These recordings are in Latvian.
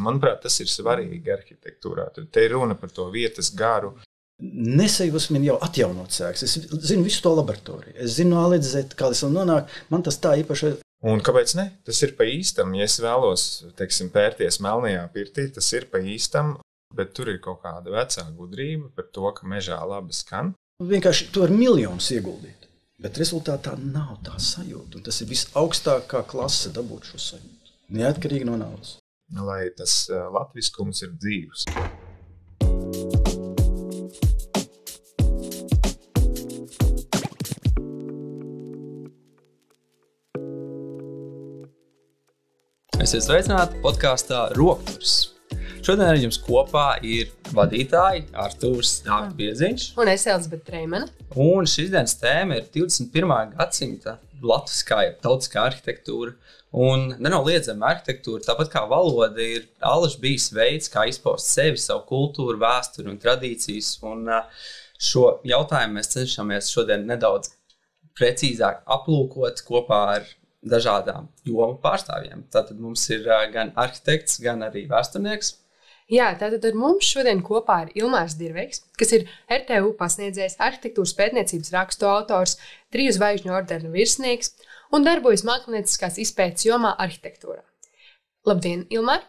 manuprāt, tas ir svarīgi arhitektūrā. Te ir runa par to vietas garu. Nesajūsmi jau atjaunot sēks. Es zinu visu to laboratoriju. Es zinu no A līdz Z, kā tas nonāk. Man tas tā īpaši... Un kāpēc ne? Tas ir pa īstam. Ja es vēlos, teiksim, pērties melnajā pirtī, tas ir pa īstam, bet tur ir kaut kāda vecā gudrība par to, ka mežā labi skan. Vienkārši tu var miljonus ieguldīt. Bet rezultātā nav tā sajūta. Un tas ir visaugstākā klase dabūt šo sajūtu. Neatkarīgi no naudas. Lai tas latviskums ir dzīvs. Esiet sveicināti podkāstā Rokturs. Šodien ar jums kopā ir vadītāji Artūrs Pieziņš un es Elzbete Treimane. Un šīs dienas tēma ir 21. gadsimta latviskā tautiskā arhitektūra. Un nenoliedzama arhitektūra, tāpat kā valoda, ir alaži bijis veids, kā izpaust sevi, savu kultūru, vēsturi un tradīcijas. Un šo jautājumu mēs cenšamies šodien nedaudz precīzāk aplūkot kopā ar dažādām jomu pārstāvjiem. Tātad mums ir gan arhitekts, gan arī vēsturnieks. Jā, tātad ar mums šodien kopā ir Ilmārs Dirveiks, kas ir RTU pasniedzējs, arhitektūras pētniecības rakstu autors, 3 zvaigžņu ordena virsnieks un darbojas mākslinieckās izpētes jomā arhitektūrā. Labdien, Ilmār!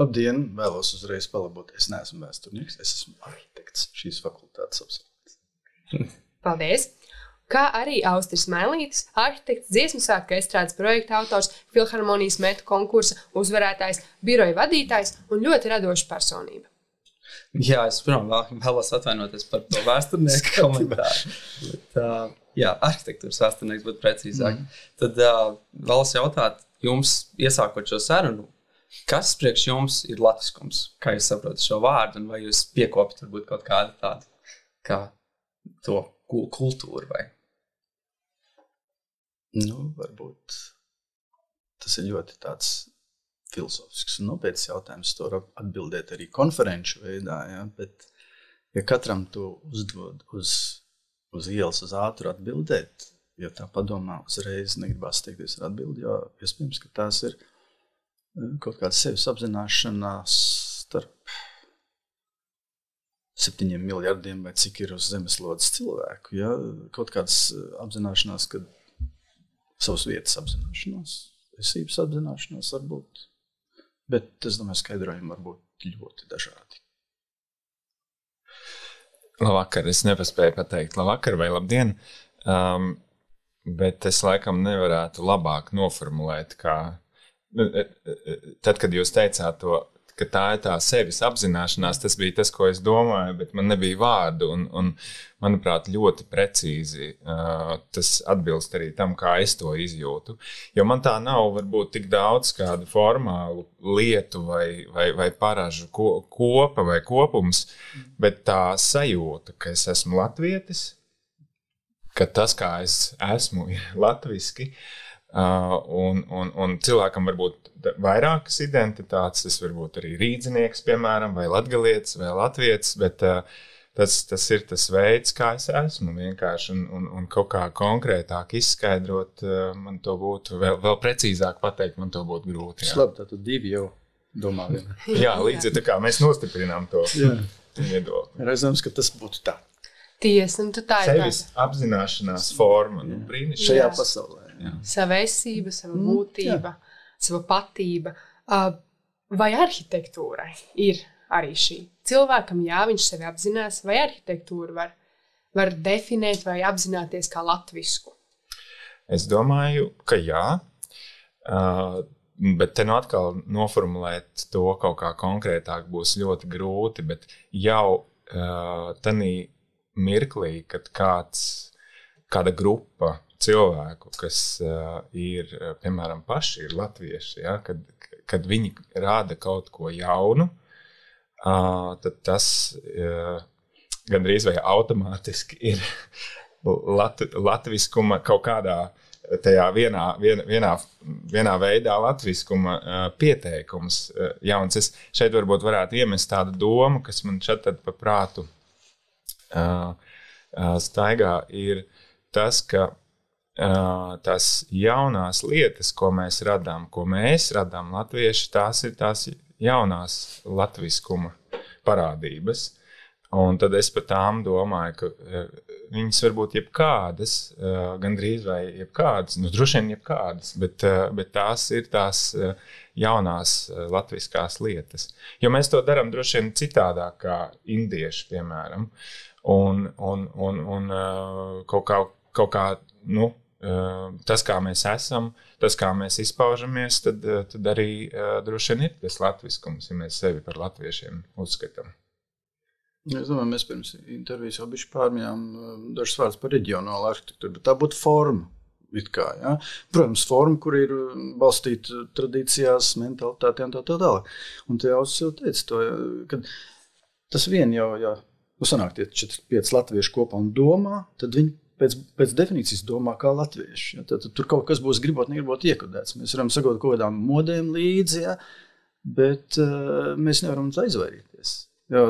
Labdien! Vēlos uzreiz palabot. Es neesmu vēsturnieks, es esmu arhitekts šīs fakultātes absolvents. Paldies! Kā arī Austris Mēlītis, arhitekts, dziesmu svētku estrādes projekta autors, Filharmonijas metu konkursa uzvarētājs, biroja vadītājs un ļoti radoša personība. Jā, es vēlos atvainoties par to vēsturnieku komentāru. Bet, jā, arhitektūras vēsturnieks, bet precīzāk. Tad vēlos jautāt jums, iesākot šo sarunu, kas priekš jums ir latviskums? Kā jūs saprotat šo vārdu un vai jūs piekopjat varbūt kaut kādu tādu kā to kultūru vai? Varbūt tas ir ļoti tāds filozofisks un nopietns jautājums. To var atbildēt arī konferenču veidā, ja? Bet ja katram to uzdod uz ielas uz ātru atbildēt, ja tā padomā uzreiz negribās steigties ar atbildi, jo iespējams, ka tās ir kaut kāda sevis apzināšanās starp 7 miljardiem vai cik ir uz zemeslodes cilvēku. Ja? Kaut kādas apzināšanās, kad savas vietas apzināšanās, esības apzināšanās varbūt, bet es domāju, skaidrojumi var būt ļoti dažādi. Labvakar, es nepaspēju pateikt labvakar vai labdien, bet es laikam nevarētu labāk noformulēt, kā tad, kad jūs teicāt to, ka tā ir tā sevis apzināšanās, tas bija tas, ko es domāju, bet man nebija vārdu un manuprāt, ļoti precīzi tas atbilst arī tam, kā es to izjūtu. Jo man tā nav varbūt tik daudz kādu formālu lietu vai paražu kopa vai kopums, bet tā sajūta, ka es esmu latvietis, ka tas, kā es esmu latviski, un cilvēkam varbūt vairākas identitātes, tas varbūt arī rīdzinieks, piemēram, vai latgalietis, vai latvietis, bet tas ir tas veids, kā es esmu vienkārši, un kaut kā konkrētāk izskaidrot, man to būtu, vēl precīzāk pateikt, man to būtu grūti. Labi, tātad 2 jau domā viena. Jā, līdz tā kā mēs nostiprinām to viedokli. Redzams, ka tas būtu tā. Tiesa, un tu tā ir sevis apzināšanās forma, brīnišķīgi. Šajā pasaulē. Jā. Sava esība, sava būtība, sava patība. Vai arhitektūrai ir arī šī? Cilvēkam, jā, viņš sevi apzinās, vai arhitektūru var definēt vai apzināties kā latvisku? Es domāju, ka jā, bet te atkal noformulēt to kaut kā konkrētāk būs ļoti grūti, bet jau tanī mirklī, kad kāda grupa cilvēku, kas ir, piemēram, paši ir latvieši, ja, kad viņi rāda kaut ko jaunu, tad tas gandrīz vai automātiski ir latviskuma kaut kādā tajā vienā veidā latviskuma pieteikums jauns. Es šeit varbūt varētu iemest tādu domu, kas man šeit tad pa prātu staigā, ir tas, ka tās jaunās lietas, ko mēs radām, latvieši, tās ir tās jaunās latviskuma parādības. Un tad es par tām domāju, ka viņas var būt jebkādas, gandrīz vai jebkādas, droši vien jebkādas, bet tās ir tās jaunās latviskās lietas. Jo mēs to darām droši vien citādāk kā indieši, piemēram. Un kaut kā, tas, kā mēs esam, tas, kā mēs izpaužamies, tad arī droši vien ir tas latviskums, ja mēs sevi par latviešiem uzskatām. Es domāju, mēs pirms intervijas jau bišķi pārmijām dažas vārdas par reģionālu arhitektūru, bet tā būtu forma. Ja? Protams, forma, kur ir balstīta tradīcijās, mentalitātē un tā tālāk. Un te jau teica to, ka tas vien jau, ja sanāk tie 4-5 latvieši kopā un domā, tad viņi pēc definīcijas domā kā latvieši. Ja? Tad tur kaut kas būs gribot, negribot iekodēts. Mēs varam sakot kaut kādām modēm līdzi, ja? Bet mēs nevaram aizvairīties. Jā,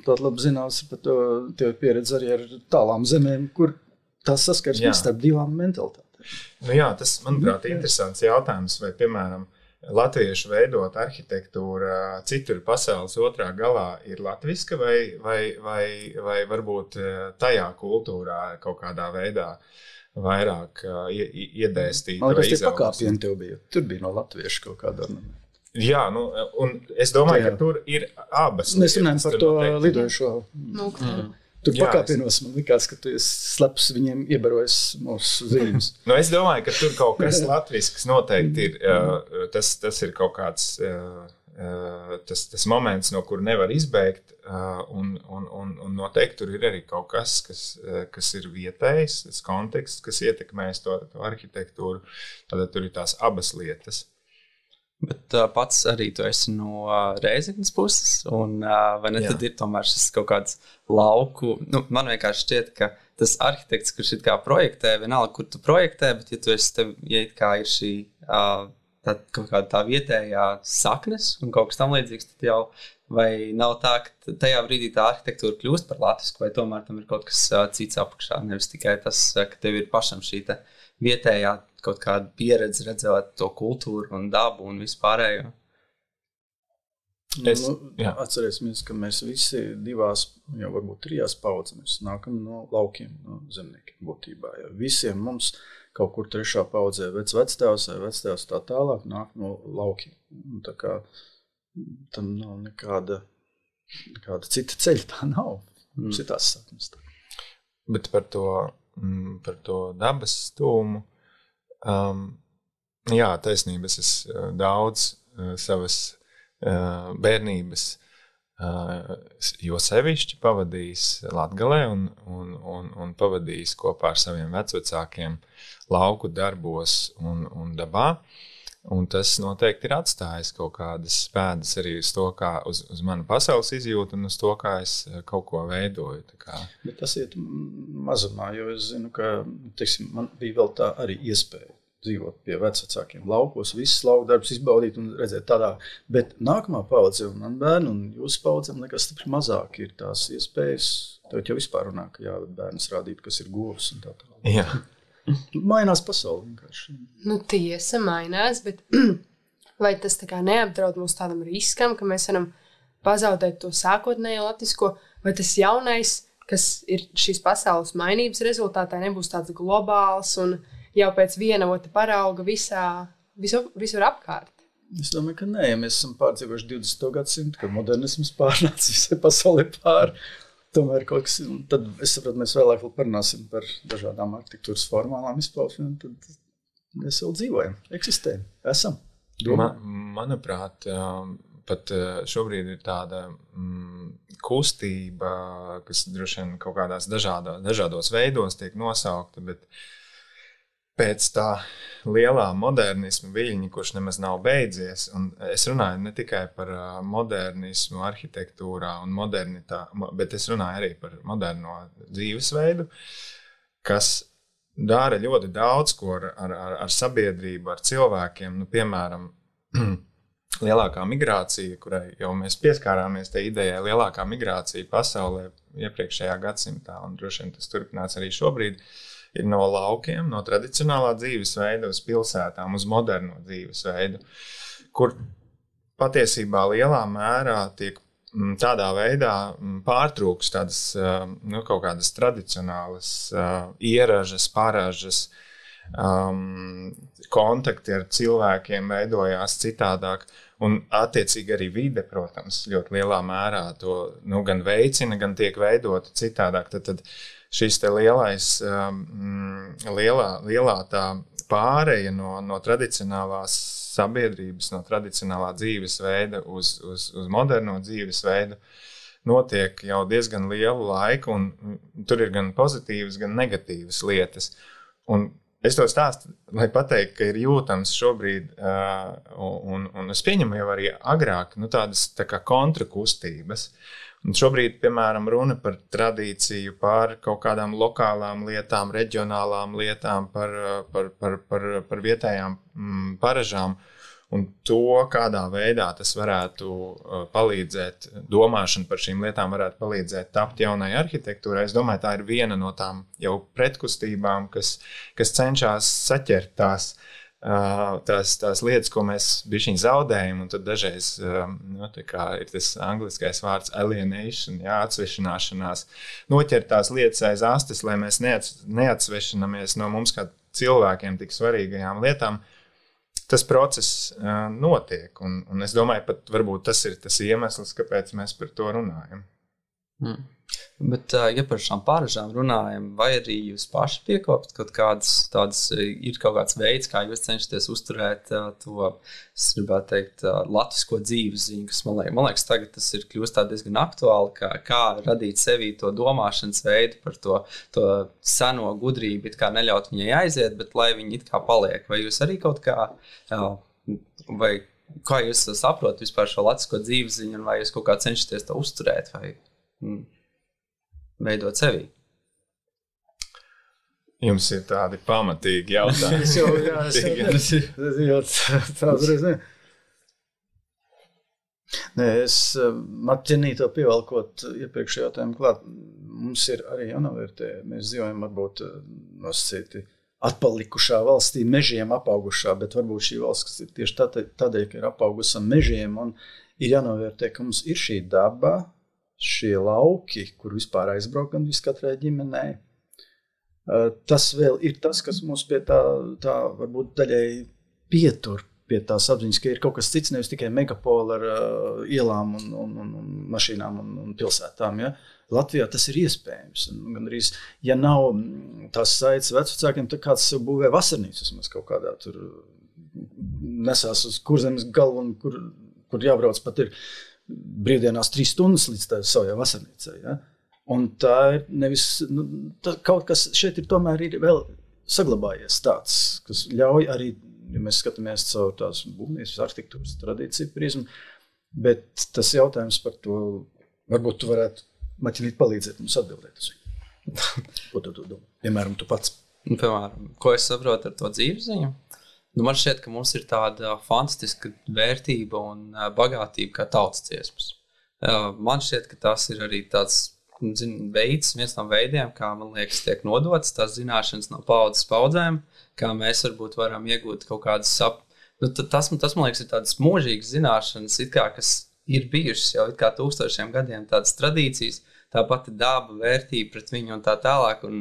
tāda labi zināms par to tev pieredze arī ar tālām zemēm, kur tās saskarsmes starp divām mentalitātēm. Jā, tas, manuprāt, ir interesants jautājums, vai, piemēram, latviešu veidot arhitektūra citur pasaules otrā galā ir latviska vai varbūt tajā kultūrā kaut kādā veidā vairāk iedēstīta vai izaugsme. Tie pakāpieni tev bija. Tur bija no latviešu kaut kāda ornamenta. Jā, un es domāju, ka tur ir abas. Mēs runājam par to lidojušo. Tur pakāpienos man likās, ka tu esi sleps viņiem iebarojis mūsu zīmes. Es domāju, ka tur kaut kas latvisks noteikti ir. Tas ir kaut kāds tas moments, no kur nevar izbēgt. Un noteikti tur ir arī kaut kas ir vietējs, tas konteksts, kas ietekmēs to arhitektūru. Tad tur ir tās abas lietas. Bet pats arī tu esi no Rēzeknes puses, un vai ne tad ir tomēr šis kaut kāds lauku, man vienkārši šķiet, ka tas arhitekts, kurš it kā projektē, vienalga, kur tu projektē, bet ja tu esi ja it kā ir šī kaut kāda tā vietējā saknes un kaut kas tam līdzīgs, tad jau vai nav tā, ka tajā brīdī tā arhitektūra kļūst par latvisku, vai tomēr tam ir kaut kas cits apakšā, nevis tikai tas, ka tev ir pašam šī vietējā kaut kāda pieredze redzēt to kultūru un dabu un vispārējo. Atcerēsimies, ka mēs visi divās, jau varbūt 3 paudzes, mēs nākam no laukiem, no zemniekiem būtībā. Ja visiem mums kaut kur 3. paudzē vectēvs vai vectēvs tā tālāk nāk no laukiem. Un tā kā tam nav nekāda cita ceļa, tā nav. Mums ir tās saknes. Bet par to dabas stūmu, jā, taisnība, es daudz savas bērnības, jo sevišķi pavadījis Latgalē un pavadījis kopā ar saviem vecvecākiem lauku darbos un dabā. Un tas noteikti ir atstājis kaut kādas pēdas arī uz to, kā uz manu pasaules izjūtu un uz to, kā es kaut ko veidoju. Bet tas iet mazumā, jo es zinu, ka, man bija vēl tā arī iespēja dzīvot pie vecvecākiem laukos, visas lauku darbus izbaudīt un redzēt tādā. Bet nākamā paudze un man bērni un jūsu paudzēm liekas stipri mazāk ir tās iespējas. Tev jau vispār runā, ka jā, bērns rādīt, kas ir govs un tā tālāk. Jā. Mainās pasauli vienkārši. Tiesa mainās, bet vai tas tā kā neapdraud mūs tādam riskam, ka mēs varam pazaudēt to sākotnējo latvisko, vai tas jaunais, kas ir šīs pasaules mainības rezultātā, nebūs tāds globāls un jau pēc viena otra parauga visur apkārt? Es domāju, ka nē, ja mēs esam pārdzīvojuši 20. gadsimtu, kad modernisms pārnāca visai pasaulē pāri. Tomēr kaut kas, tad es saprotu, mēs vēlāk vēl parunāsim par dažādām arhitektūras formālām izpausmēm, tad mēs vēl dzīvojam, eksistējam, esam. Manuprāt, pat šobrīd ir tāda kustība, kas droši vien kaut kādās dažādos veidos tiek nosaukta, bet pēc tā lielā modernisma viļņa, kurš nemaz nav beidzies, un es runāju ne tikai par modernismu arhitektūrā un bet es runāju arī par moderno dzīvesveidu, kas dara ļoti daudz ko ar sabiedrību, ar cilvēkiem, piemēram, lielākā migrācija, kurai jau mēs pieskārāmies tai idejai, lielākā migrācija pasaulē iepriekšējā gadsimtā, un droši vien tas turpinās arī šobrīd, ir no laukiem, no tradicionālā dzīvesveida uz pilsētām, uz moderno dzīvesveidu, kur patiesībā lielā mērā tiek tādā veidā pārtrūks tādas kaut kādas tradicionālas ieražas, paražas, kontakti ar cilvēkiem veidojās citādāk. Un attiecīgi arī vide, protams, ļoti lielā mērā to gan veicina, gan tiek veidota citādāk. Tad šis te lielā tā pāreja no tradicionālās sabiedrības, no tradicionālā dzīvesveida uz moderno dzīvesveidu notiek jau diezgan lielu laiku, un tur ir gan pozitīvas, gan negatīvas lietas. Un es to stāstu, lai pateiktu, ka ir jūtams šobrīd, un es pieņemu jau arī agrāk, tādas tā kā kontrakustības. Un šobrīd, piemēram, runa par tradīciju, par kaut kādām lokālām lietām, reģionālām lietām, par vietējām paražām. Un to, kādā veidā tas varētu palīdzēt, domāšana par šīm lietām varētu palīdzēt tapt jaunai arhitektūrai. Es domāju, tā ir viena no tām jau pretkustībām, kas cenšas saķert tās lietas, ko mēs bišķiņ zaudējam, un tad dažreiz ir tas angliskais vārds alienation, atsvešināšanās, noķert tās lietas aiz astes, lai mēs neatsvešinamies no mums kā cilvēkiem tik svarīgajām lietām. Tas process notiek, un es domāju, pat varbūt tas ir tas iemesls, kāpēc mēs par to runājam. Bet, ja par šām pāražām runājam, vai arī jūs paši piekopat kaut kādas tādas, ir kaut kāds veids, kā jūs cenšaties uzturēt to, es gribētu teikt, latvisko dzīves ziņu, kas man liekas, tagad tas ir kļūst tā diezgan aktuāli, kā radīt sevī to domāšanas veidu par to seno gudrību, it kā neļaut viņai aiziet, bet lai viņi it kā paliek. Vai jūs arī kaut kā, vai kā jūs saprotat vispār šo latvisko dzīves ziņu, un vai jūs kaut kā cenšaties to uzturēt, vai veidot sevī? Jums ir tādi pamatīgi jautājumi. Man ķernīto pievalkot iepriekšējā jautājumu klāt, mums ir arī jānovērtē. Mēs dzīvojam varbūt nosacīti atpalikušā valstī, mežiem apaugušā, bet varbūt šī valsts, kas ir tieši tādēļ, ka ir apaugusi mežiem, un ir jānovērtē, ka mums ir šī daba, šie lauki, kur vispār aizbraukam viskatrai ģimenei. Tas vēl ir tas, kas mums pie tā varbūt daļai pietur pie tās apziņas, ka ir kaut kas cits, nevis tikai megapola ar ielām un mašīnām un pilsētām. Ja? Latvijā tas ir iespējams. Gandrīz, ja nav tās saites vecvecākiem, tad kāds sev būvē vasarnīcu, vismaz kaut kādā tur nesās uz Kurzemes galvu, un kur jābrauc pat ir brīvdienās 3 stundas līdz tā savajā vasarnīcai. Ja? Un tā ir nevis, kaut kas šeit ir tomēr ir vēl saglabājies tāds, kas ļauj arī, ja mēs skatāmies caur tās būvniecības arhitektūras tradīciju prizmu, bet tas jautājums par to, varbūt tu varētu Maķilīt palīdzēt mums atbildēt uz viņu. Ko tu domā? Piemēram, tu pats. Piemēram, ko es saprotu ar to dzīvesziņu? Man šķiet, ka mums ir tāda fantastiska vērtība un bagātība kā tautas dziesmas. Man šķiet, ka tas ir arī tāds veids, viens no veidiem, kā, man liekas, tiek nodots tās zināšanas no paudzes paudzēm, kā mēs varbūt varam iegūt kaut kādas tas, man liekas, ir tādas mūžīgas zināšanas, it kā, kas ir bijušas jau it kā tūkstošiem gadiem, tādas tradīcijas, tā pati daba, vērtība pret viņu un tā tālāk, un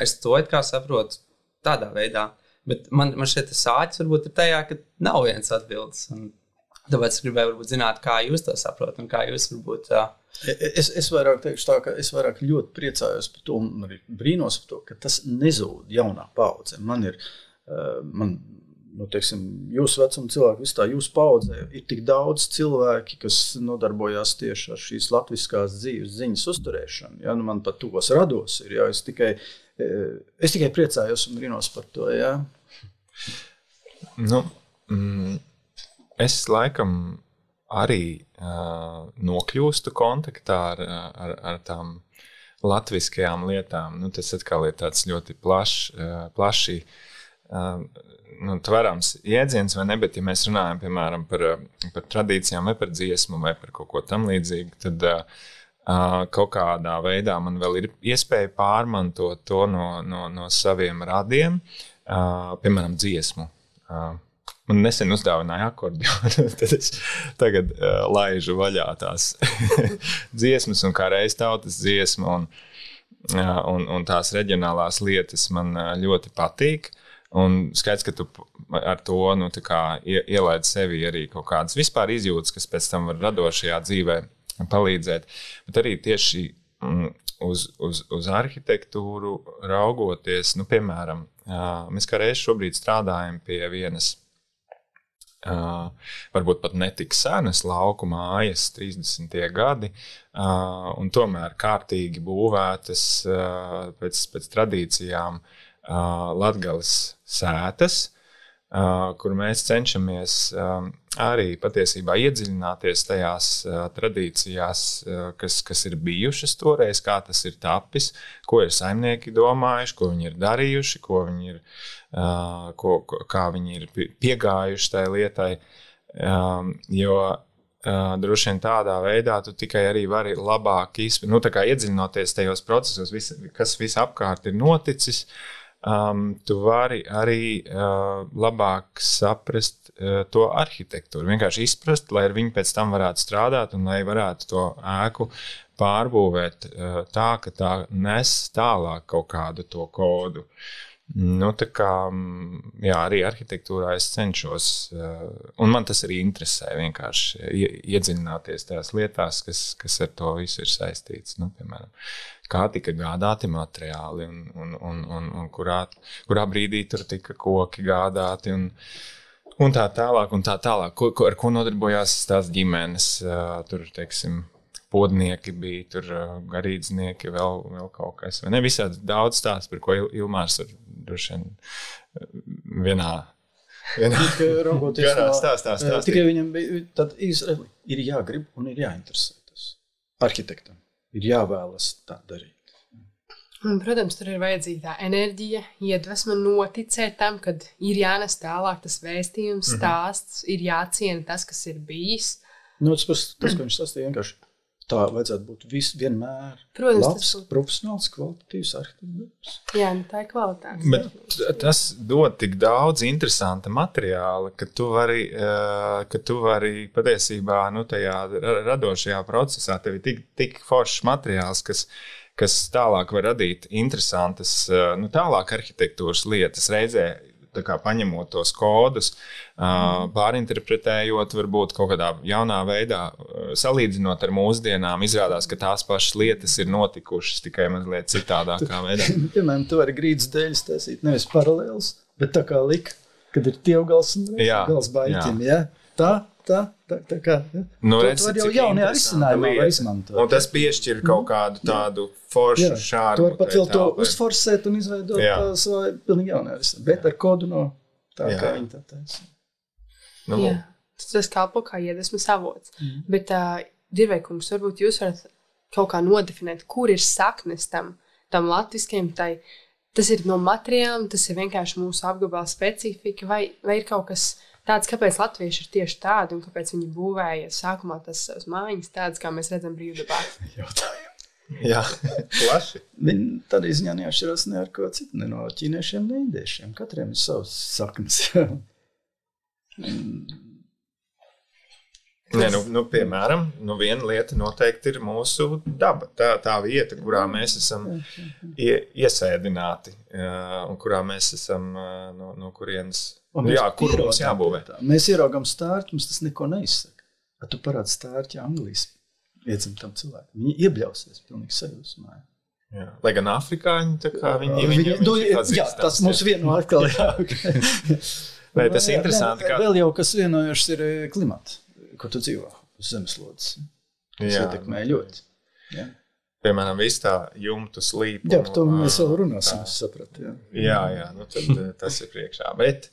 es to it kā saprotu tādā veidā. Bet man šeit tas sāķis varbūt ir tajā, ka nav viens atbildes. Un tāpēc es gribēju varbūt zināt, kā jūs to saprotat un kā jūs varbūt... Es vairāk teikšu tā, ka es vairāk ļoti priecājos par to un arī brīnos par to, ka tas nezūd jaunā paudze. Teiksim, jūsu vecuma cilvēki, visu tā jūsu paudzē ir tik daudz cilvēki, kas nodarbojās tieši ar šīs latviskās dzīves ziņas uzturēšanu. Ja? Man pat tuvos rados ir, ja? Es tikai priecājos un brīnos par to, jā. Es laikam arī nokļūstu kontaktā ar tām latviskajām lietām. Tas atkal ir tāds ļoti plaši tverams jēdziens, vai ne, bet ja mēs runājam, piemēram, par tradīcijām vai par dziesmu vai par kaut ko tam līdzīgu, tad kaut kādā veidā man vēl ir iespēja pārmantot to no saviem radiem, piemēram, dziesmu. Man nesen uzdāvināja akordionu, tad es tagad laižu vaļā tās dziesmas un kā reiz tautas dziesma un tās reģionālās lietas man ļoti patīk. Un skaidrs, ka tu ar to ielaid sevi arī kaut kādas vispār izjūtas, kas pēc tam var radošajā dzīvē palīdzēt. Bet arī tieši uz arhitektūru raugoties, piemēram, mēs kā reiz šobrīd strādājam pie vienas, varbūt pat netik senas lauku mājas, 30. gadi, un tomēr kārtīgi būvētas pēc tradīcijām Latgales sētas, kur mēs cenšamies arī patiesībā iedziļināties tajās tradīcijās, kas ir bijušas toreiz, kā tas ir tapis, ko ir saimnieki domājuši, ko viņi ir darījuši, kā viņi ir piegājuši tai lietai, jo droši vien tādā veidā tu tikai arī vari labāk iedziļinoties tajos procesos, kas visapkārt ir noticis, tu vari arī labāk saprast to arhitektūru, vienkārši izprast, lai viņi pēc tam varētu strādāt un lai varētu to ēku pārbūvēt tā, ka tā nes tālāk kaut kādu to kodu. Arī arhitektūrā es cenšos, un man tas arī interesē vienkārši iedziļināties tajās lietās, kas ar to visu ir saistīts. Piemēram, kā tika gādāti materiāli un kurā brīdī tur tika koki gādāti un tā tālāk. Ar ko nodarbojās tās ģimenes, tur, teiksim, podnieki bija, tur garīdznieki, vēl kaut kas. Vai ne? Visādi daudz stāsts, par ko Ilmārs var droši vien vienā garā stāstīt. Tikai viņam bija, tad ir jāgrib un ir jāinteresētas. Arhitektam ir jāvēlas tā darīt. Un, protams, tur ir vajadzīga tā enerģija, iedvesma noticēt tam, kad ir jānes tālāk tas vēstījums, stāsts, ir jāciena tas, kas ir bijis. Tas, ko viņš sastīja, vienkārši tā vajadzētu būt vienmēr. Protams, labs, profesionāls, kvalitatīvs arhitektūrs. Jā, tā ir kvalitāte. Bet tas dod tik daudz interesanta materiāla, ka tu vari patiesībā tajā radošajā procesā tev ir tik foršs materiāls, kas tālāk var radīt interesantas, tālāk arhitektūras lietas reizē, tā kā paņemot tos kodus, pārinterpretējot, varbūt kaut kādā jaunā veidā, salīdzinot ar mūsdienām, izrādās, ka tās pašas lietas ir notikušas tikai mazliet citādākā veidā. Piemēram, tu vari grīdas dēļas taisīt nevis paralēls, bet tā kā lika, kad ir tievgals un gals baļķim, ja? Tā kā, ja? Redz, tu vari jau jaunajā risinājumā izmantot. Un tas piešķir kaut kādu tādu foršu šārmu. Tu vari pat vēl to uzforsēt un izveidot savai pilnīgi jaunajā risinājumā, bet ar kodu no tā, kā viņi tā taisa. Jā, tas kalpo kā iedvesmas avots. Bet, Dirveikungs, varbūt jūs varat kaut kā nodefinēt, kur ir saknes tam latviskajam, tas ir no materiāliem, tas ir vienkārši mūsu apgabala specifika, vai ir kaut kas tāds, kāpēc latvieši ir tieši tādi un kāpēc viņi būvēja sākumā tas savas mājiņas tādas, kā mēs redzam brīvdabā? Jautājumi. Jā, plaši. Viņi tādā ziņā neatšķirās ne ar ko citu, ne no ķīniešiem, ne indiešiem. Katriem ir savas saknes. Piemēram, viena lieta noteikti ir mūsu daba. Tā vieta, kurā mēs esam iesēdināti un kurā mēs esam no kurienes. Kur mums jābūvē? Mēs ieraugam stārķi, mums tas neko neizsaka. Tu parādi stārķi angliski iedzimtam cilvēkam. Viņi iebļausies pilnīgi sajūsmā. Lai gan afrikāņi, tā kā viņi jā, tas mums vieno atkal. Vai tas ir interesanti? Vēl jau kas vienojošs ir klimats, ko tu dzīvo uz zemeslodes. Tas ietekmē ļoti. Jā. Piemēram, viss tā jumtu slīpa. Jā, par to mēs vēl runāsim, es sapratu. Jā, tad tas ir priekšā. Bet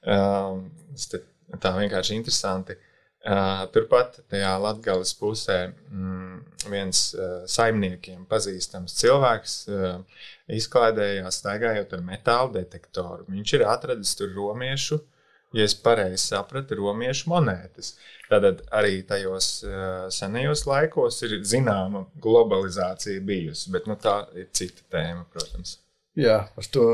tā vienkārši interesanti. Turpat tajā Latgales pusē viens saimniekiem pazīstams cilvēks izklaidējās staigājot ar metāla detektoru. Viņš ir atradis tur romiešu ja es pareizi sapratu, romiešu monētas. Tātad arī tajos senajos laikos ir zināma globalizācija bijusi, bet tā ir cita tēma, protams. Jā, par to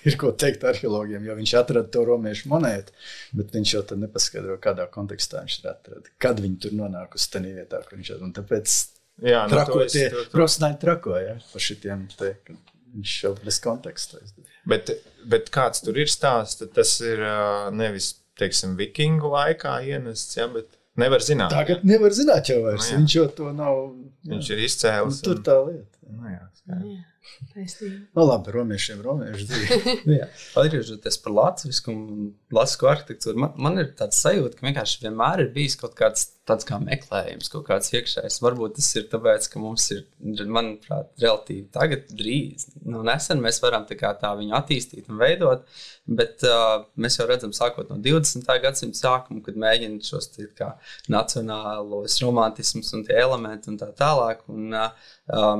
ir ko teikt arheologiem, jo viņš atrada to romiešu monētu, bet viņš jau tad nepaskaidro, kādā kontekstā viņš ir atrada. Kad viņi tur nonākusi tajā vietā, kur viņš atrada. Un tāpēc profesionāļi trakoja par šitiem te, ka viņš jau bez konteksta. Bet kāds tur ir stāsts, tas ir nevis, teiksim, vikingu laikā ienests, ja, bet nevar zināt. Tagad nevar zināt jau vairs, viņš jau to nav. Viņš ir izcēlis. Tur tā lieta. Labi, romiešu dzīvi. Atgriežoties par latvisku un latvisku arhitektūru, man ir tāds sajūta, ka vienkārši vienmēr ir bijis kaut kāds tāds kā meklējums, kaut kāds iekšējs. Varbūt tas ir tāpēc, ka mums ir, manuprāt, relatīvi tagad drīz. Nesen mēs varam tā viņu attīstīt un veidot, bet mēs jau redzam, sākot no 20. gadsimta sākuma, kad mēģina šos nacionālos romantismus un tie elementi un tā tālāk. Un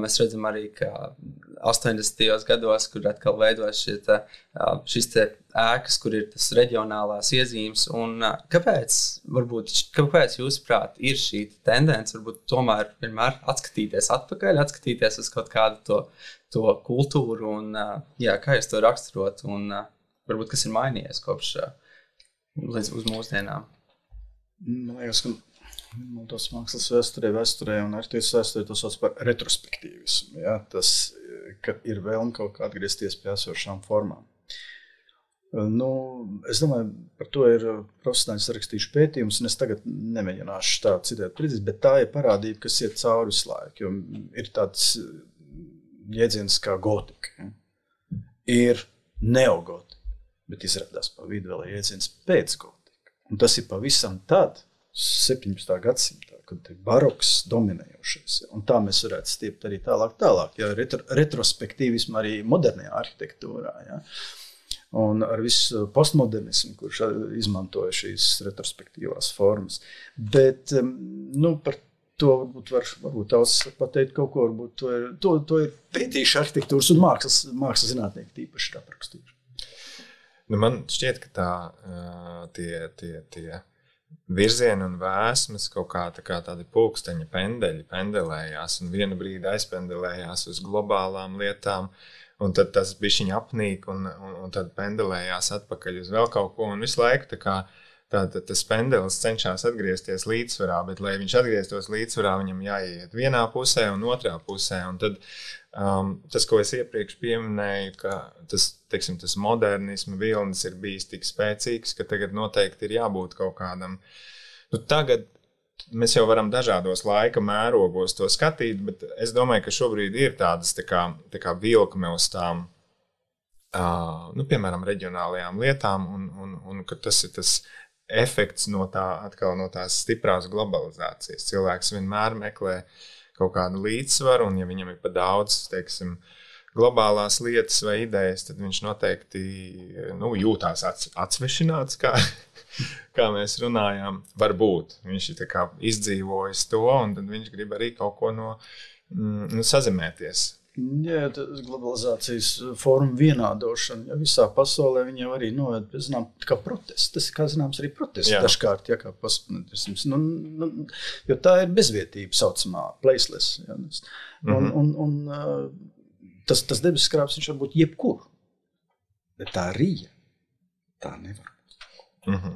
mēs redzam arī, ka 80. gados, kur atkal veidojas šīs ēkas, kur ir tas reģionālās iezīmes. Un kāpēc jūsuprāt, ir šī tendence varbūt tomēr vienmēr atskatīties atpakaļ, atskatīties uz kaut kādu to kultūru un kā jūs to raksturot un varbūt kas ir mainījies kopš līdz uz mūsdienām? Man liekas, ka tos mākslas vēsturē un arhitektas vēsturē to sauc par retrospektīvismu. Ja? Tas, ka ir vēlme kaut kā atgriezties pie esošām formām. Es domāju, par to ir profesionāļi sarakstījuši pētījumus, un es tagad nemēģināšu tā citēt precīzi, bet tā ir parādība, kas iet cauri visu laiku, jo ir tāds jēdziens kā gotika. Ja? Ir neogotika, bet izrādās pa vidu vēl jēdziens pēc gotika. Un tas ir pavisam tad, 17. gadsimtā, kad ir baroks dominējošais. Ja? Un tā mēs varētu stiept arī tālāk. Ja? Retrospektīvismu arī modernajā arhitektūrā. Ja? Un ar visu postmodernismu, kurš izmantoja šīs retrospektīvās formas. Bet par to varbūt tauts pateikt kaut ko, varbūt to ir pētījuši arhitektūras un mākslas zinātnieki tīpaši aprakstījuši. Man šķiet, ka tie virzieni un vēsmas kaut kā tādi pulksteņa pendelējās un vienu brīdi aizpendelējās uz globālām lietām. Un tad tas bišķiņ apnīk un tad pendelējās atpakaļ uz vēl kaut ko. Un visu laiku tas pendelis cenšas atgriezties līdzsvarā, bet, lai viņš atgrieztos līdzsvarā, viņam jāiet vienā pusē un otrā pusē. Un tad tas, ko es iepriekš pieminēju, ka tas modernisma vilnis ir bijis tik spēcīgs, ka tagad noteikti ir jābūt kaut kādam. Tagad mēs jau varam dažādos laika mērogos to skatīt, bet es domāju, ka šobrīd ir tādas tā kā vilkme uz tām, piemēram, reģionālajām lietām, un ka tas ir tas efekts no tās stiprās globalizācijas. Cilvēks vienmēr meklē kaut kādu līdzsvaru, un ja viņam ir pa daudz, teiksim, globālās lietas vai idejas, tad viņš noteikti jūtās atsvešināts, kā mēs runājām. Varbūt viņš ir izdzīvojis to, un tad viņš grib arī kaut ko sazemēties. Jā, tas globalizācijas forma vienādošana, ja visā pasaulē viņa arī noved pie, kā protests. Tas ir, kā zināms, arī protests dažkārt, ja kā postmodernisms. Jo tā ir bezvietība saucamā, placeless. Ja, un tas debesu skrāps viņš var būt jebkur. Bet tā rīja, tā nevar būt.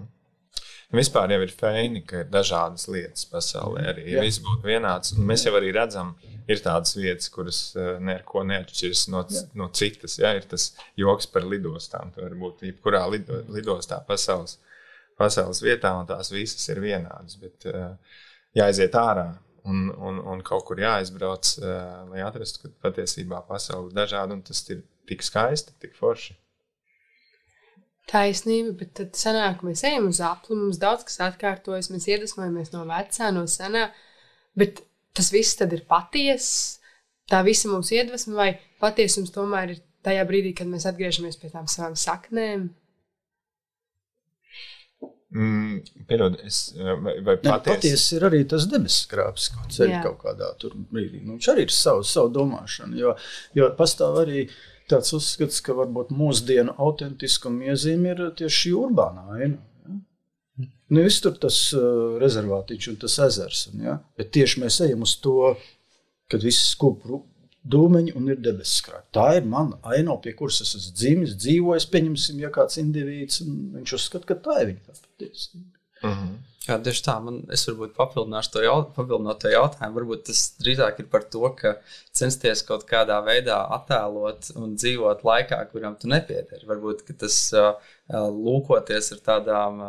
Vispār jau ir feini, ka ir dažādas lietas pasaulē arī. Ja viss būtu vienāds, un mēs jau arī redzam, ir tādas vietas, kuras neko neatšķiras no citas. Ja? Ir tas joks par lidostām. Tā var būt jebkurā lidostā pasaules vietā, un tās visas ir vienādas. Bet jāaiziet ārā un kaut kur jāizbrauc, lai atrastu, ka patiesībā pasaule ir dažāda, un tas ir tik skaisti, tik forši. Taisnība, bet tad sanāk, mēs ejam uz apli, mums daudz kas atkārtojas, mēs iedvesmojamies no vecā, no senā, bet tas viss tad ir patiess, tā visa mums iedvesma, vai patiesums tomēr ir tajā brīdī, kad mēs atgriežamies pie tām savām saknēm? Piedod, vai patiesi ir arī tas debesu skrāpes, ko ceļ kaut kādā tur brīdī. Viņš arī ir savu domāšanu, jo pastāv arī tāds uzskats, ka varbūt mūsdienu autentiskuma iezīme ir tieši šī urbānā aina. Ja? Nevis tur tas rezervātiņš un tas ezers, ja? Bet tieši mēs ejam uz to, kad viss skūp dūmeņi un ir debesis krāta. Tā ir mana aina, pie kuras es esmu dzimis, dzīvojis, pieņemsim, ja kāds indivīds, un viņš uzskata, ka tā ir viņa tā patiesība. Jā, tieši tā, es varbūt papildināšu to jautājumu. Varbūt tas drīzāk ir par to, ka censties kaut kādā veidā attēlot un dzīvot laikā, kuram tu nepiederi. Varbūt, ka tas lūkoties ar tādām,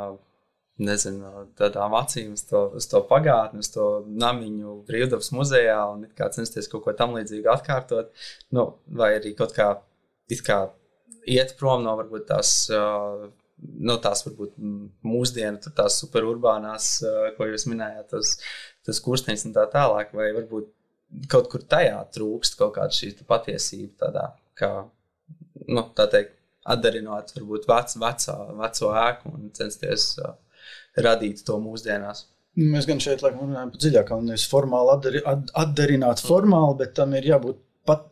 tādām acīm uz to pagātni, uz to namiņu Brīvdabas muzejā un it kā censties kaut ko tam līdzīgu atkārtot, vai arī kaut kā iet prom no varbūt tās varbūt mūsdienu, tās superurbānās, ko jūs minējāt, tas kursteņas un tā tālāk, vai varbūt kaut kur tajā trūkst kaut kāda šī patiesība tādā, kā, tā teikt, atdarinot varbūt veco ēku un censties radīt to mūsdienās. Mēs gan šeit laikam runājam par dziļākām, nevis formāli atdarināt formāli, bet tam ir jābūt,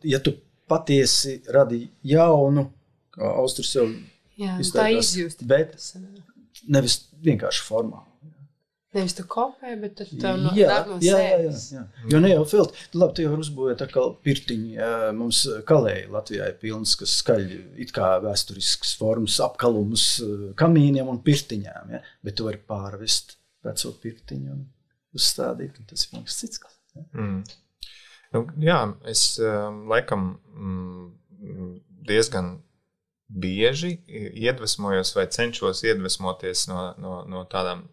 ja tu patiesi radī jaunu, kā Austris jau izteikās, tā izjust. Bet nevis vienkārši formāli. Nevis tu kopē, bet tad tev nāk no sevis. Jā. Jo ne jau filtri. Labi, tu jau var uzbūvēt atkal pirtiņi. Mums Kalēja Latvijā ir pilns, kas skaļ it kā vēsturisks formas, apkalumus kamīniem un pirtiņām. Ja? Bet tu vari pārvest veco pirtiņu un uzstādīt, un tas ir kaut kas cits. Ja? Es laikam diezgan bieži iedvesmojos vai cenšos iedvesmoties no tādām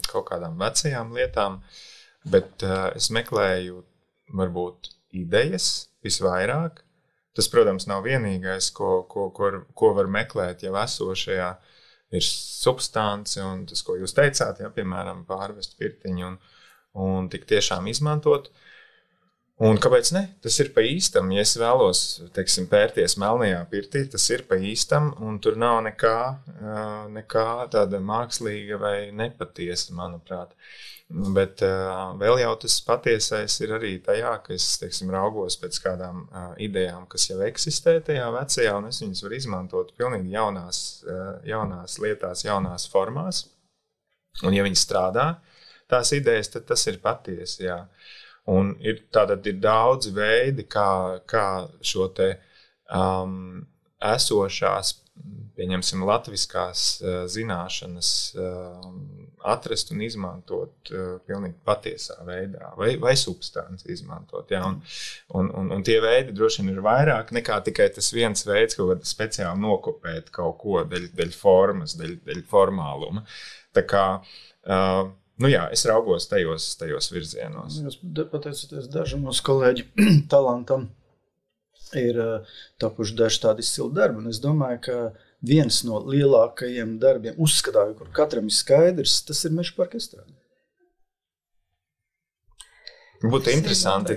kaut kādām vecajām lietām, bet es meklēju varbūt idejas visvairāk. Tas, protams, nav vienīgais, ko var meklēt jau esošajā, ir substance un tas, ko jūs teicāt, ja, piemēram, pārvest pirtiņu un tik tiešām izmantot. Un kāpēc ne? Tas ir pa īstam. Ja es vēlos, teiksim, pērties melnajā pirtī, tas ir pa īstam, un tur nav nekā tāda mākslīga vai nepatiesa, manuprāt. Bet vēl jau tas patiesais ir arī tajā, ka es, teiksim, raugos pēc kādām idejām, kas jau eksistē tajā vecajā, un es viņas varu izmantot pilnīgi jaunās lietās, jaunās formās. Un ja viņi strādā, tās idejas, tad tas ir patiesi, jā. Un ir daudzi veidi, kā šo te esošās, pieņemsim, latviskās zināšanas atrast un izmantot pilnīgi patiesā veidā, vai substanci izmantot. Ja? Un tie veidi droši vien ir vairāk nekā tikai tas viens veids, kaut kādā speciāli nokopēt kaut ko dēļ formas, dēļ formāluma. Tā kā es raugos tajos virzienos. Jūs pateicoties dažam mūsu kolēģi talantam ir tapuši daži tādi izcili darbi. Un es domāju, ka viens no lielākajiem darbiem uzskatām, kur katram ir skaidrs, tas ir Meža parka estrāde. Būtu interesanti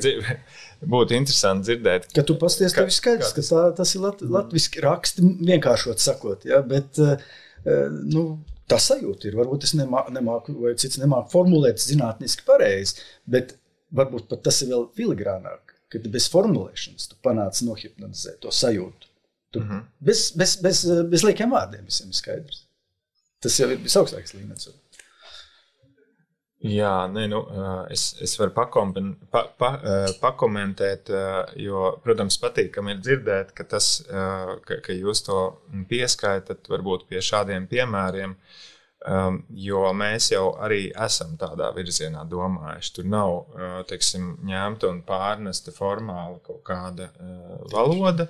dzirdēt. Ka tu pasties, tev ir skaidrs, ka tas ir latviski raksti, vienkāršot sakot, ja? Bet tā sajūta ir, varbūt es nemāku, vai cits nemāku formulēt zinātniski pareizi, bet varbūt pat tas ir vēl filigrānāk, kad bez formulēšanas tu panāc nohipnotizēt to sajūtu. Tu bez liekiem vārdiem visiem ir skaidrs. Tas jau ir visaugstākais līmenis. Jā, es varu pakomentēt, jo, protams, patīkam ir dzirdēt, ka jūs to pieskaitat varbūt pie šādiem piemēriem, jo mēs jau arī esam tādā virzienā domājuši. Tur nav, teiksim, ņemta un pārnesta formāla kaut kāda valoda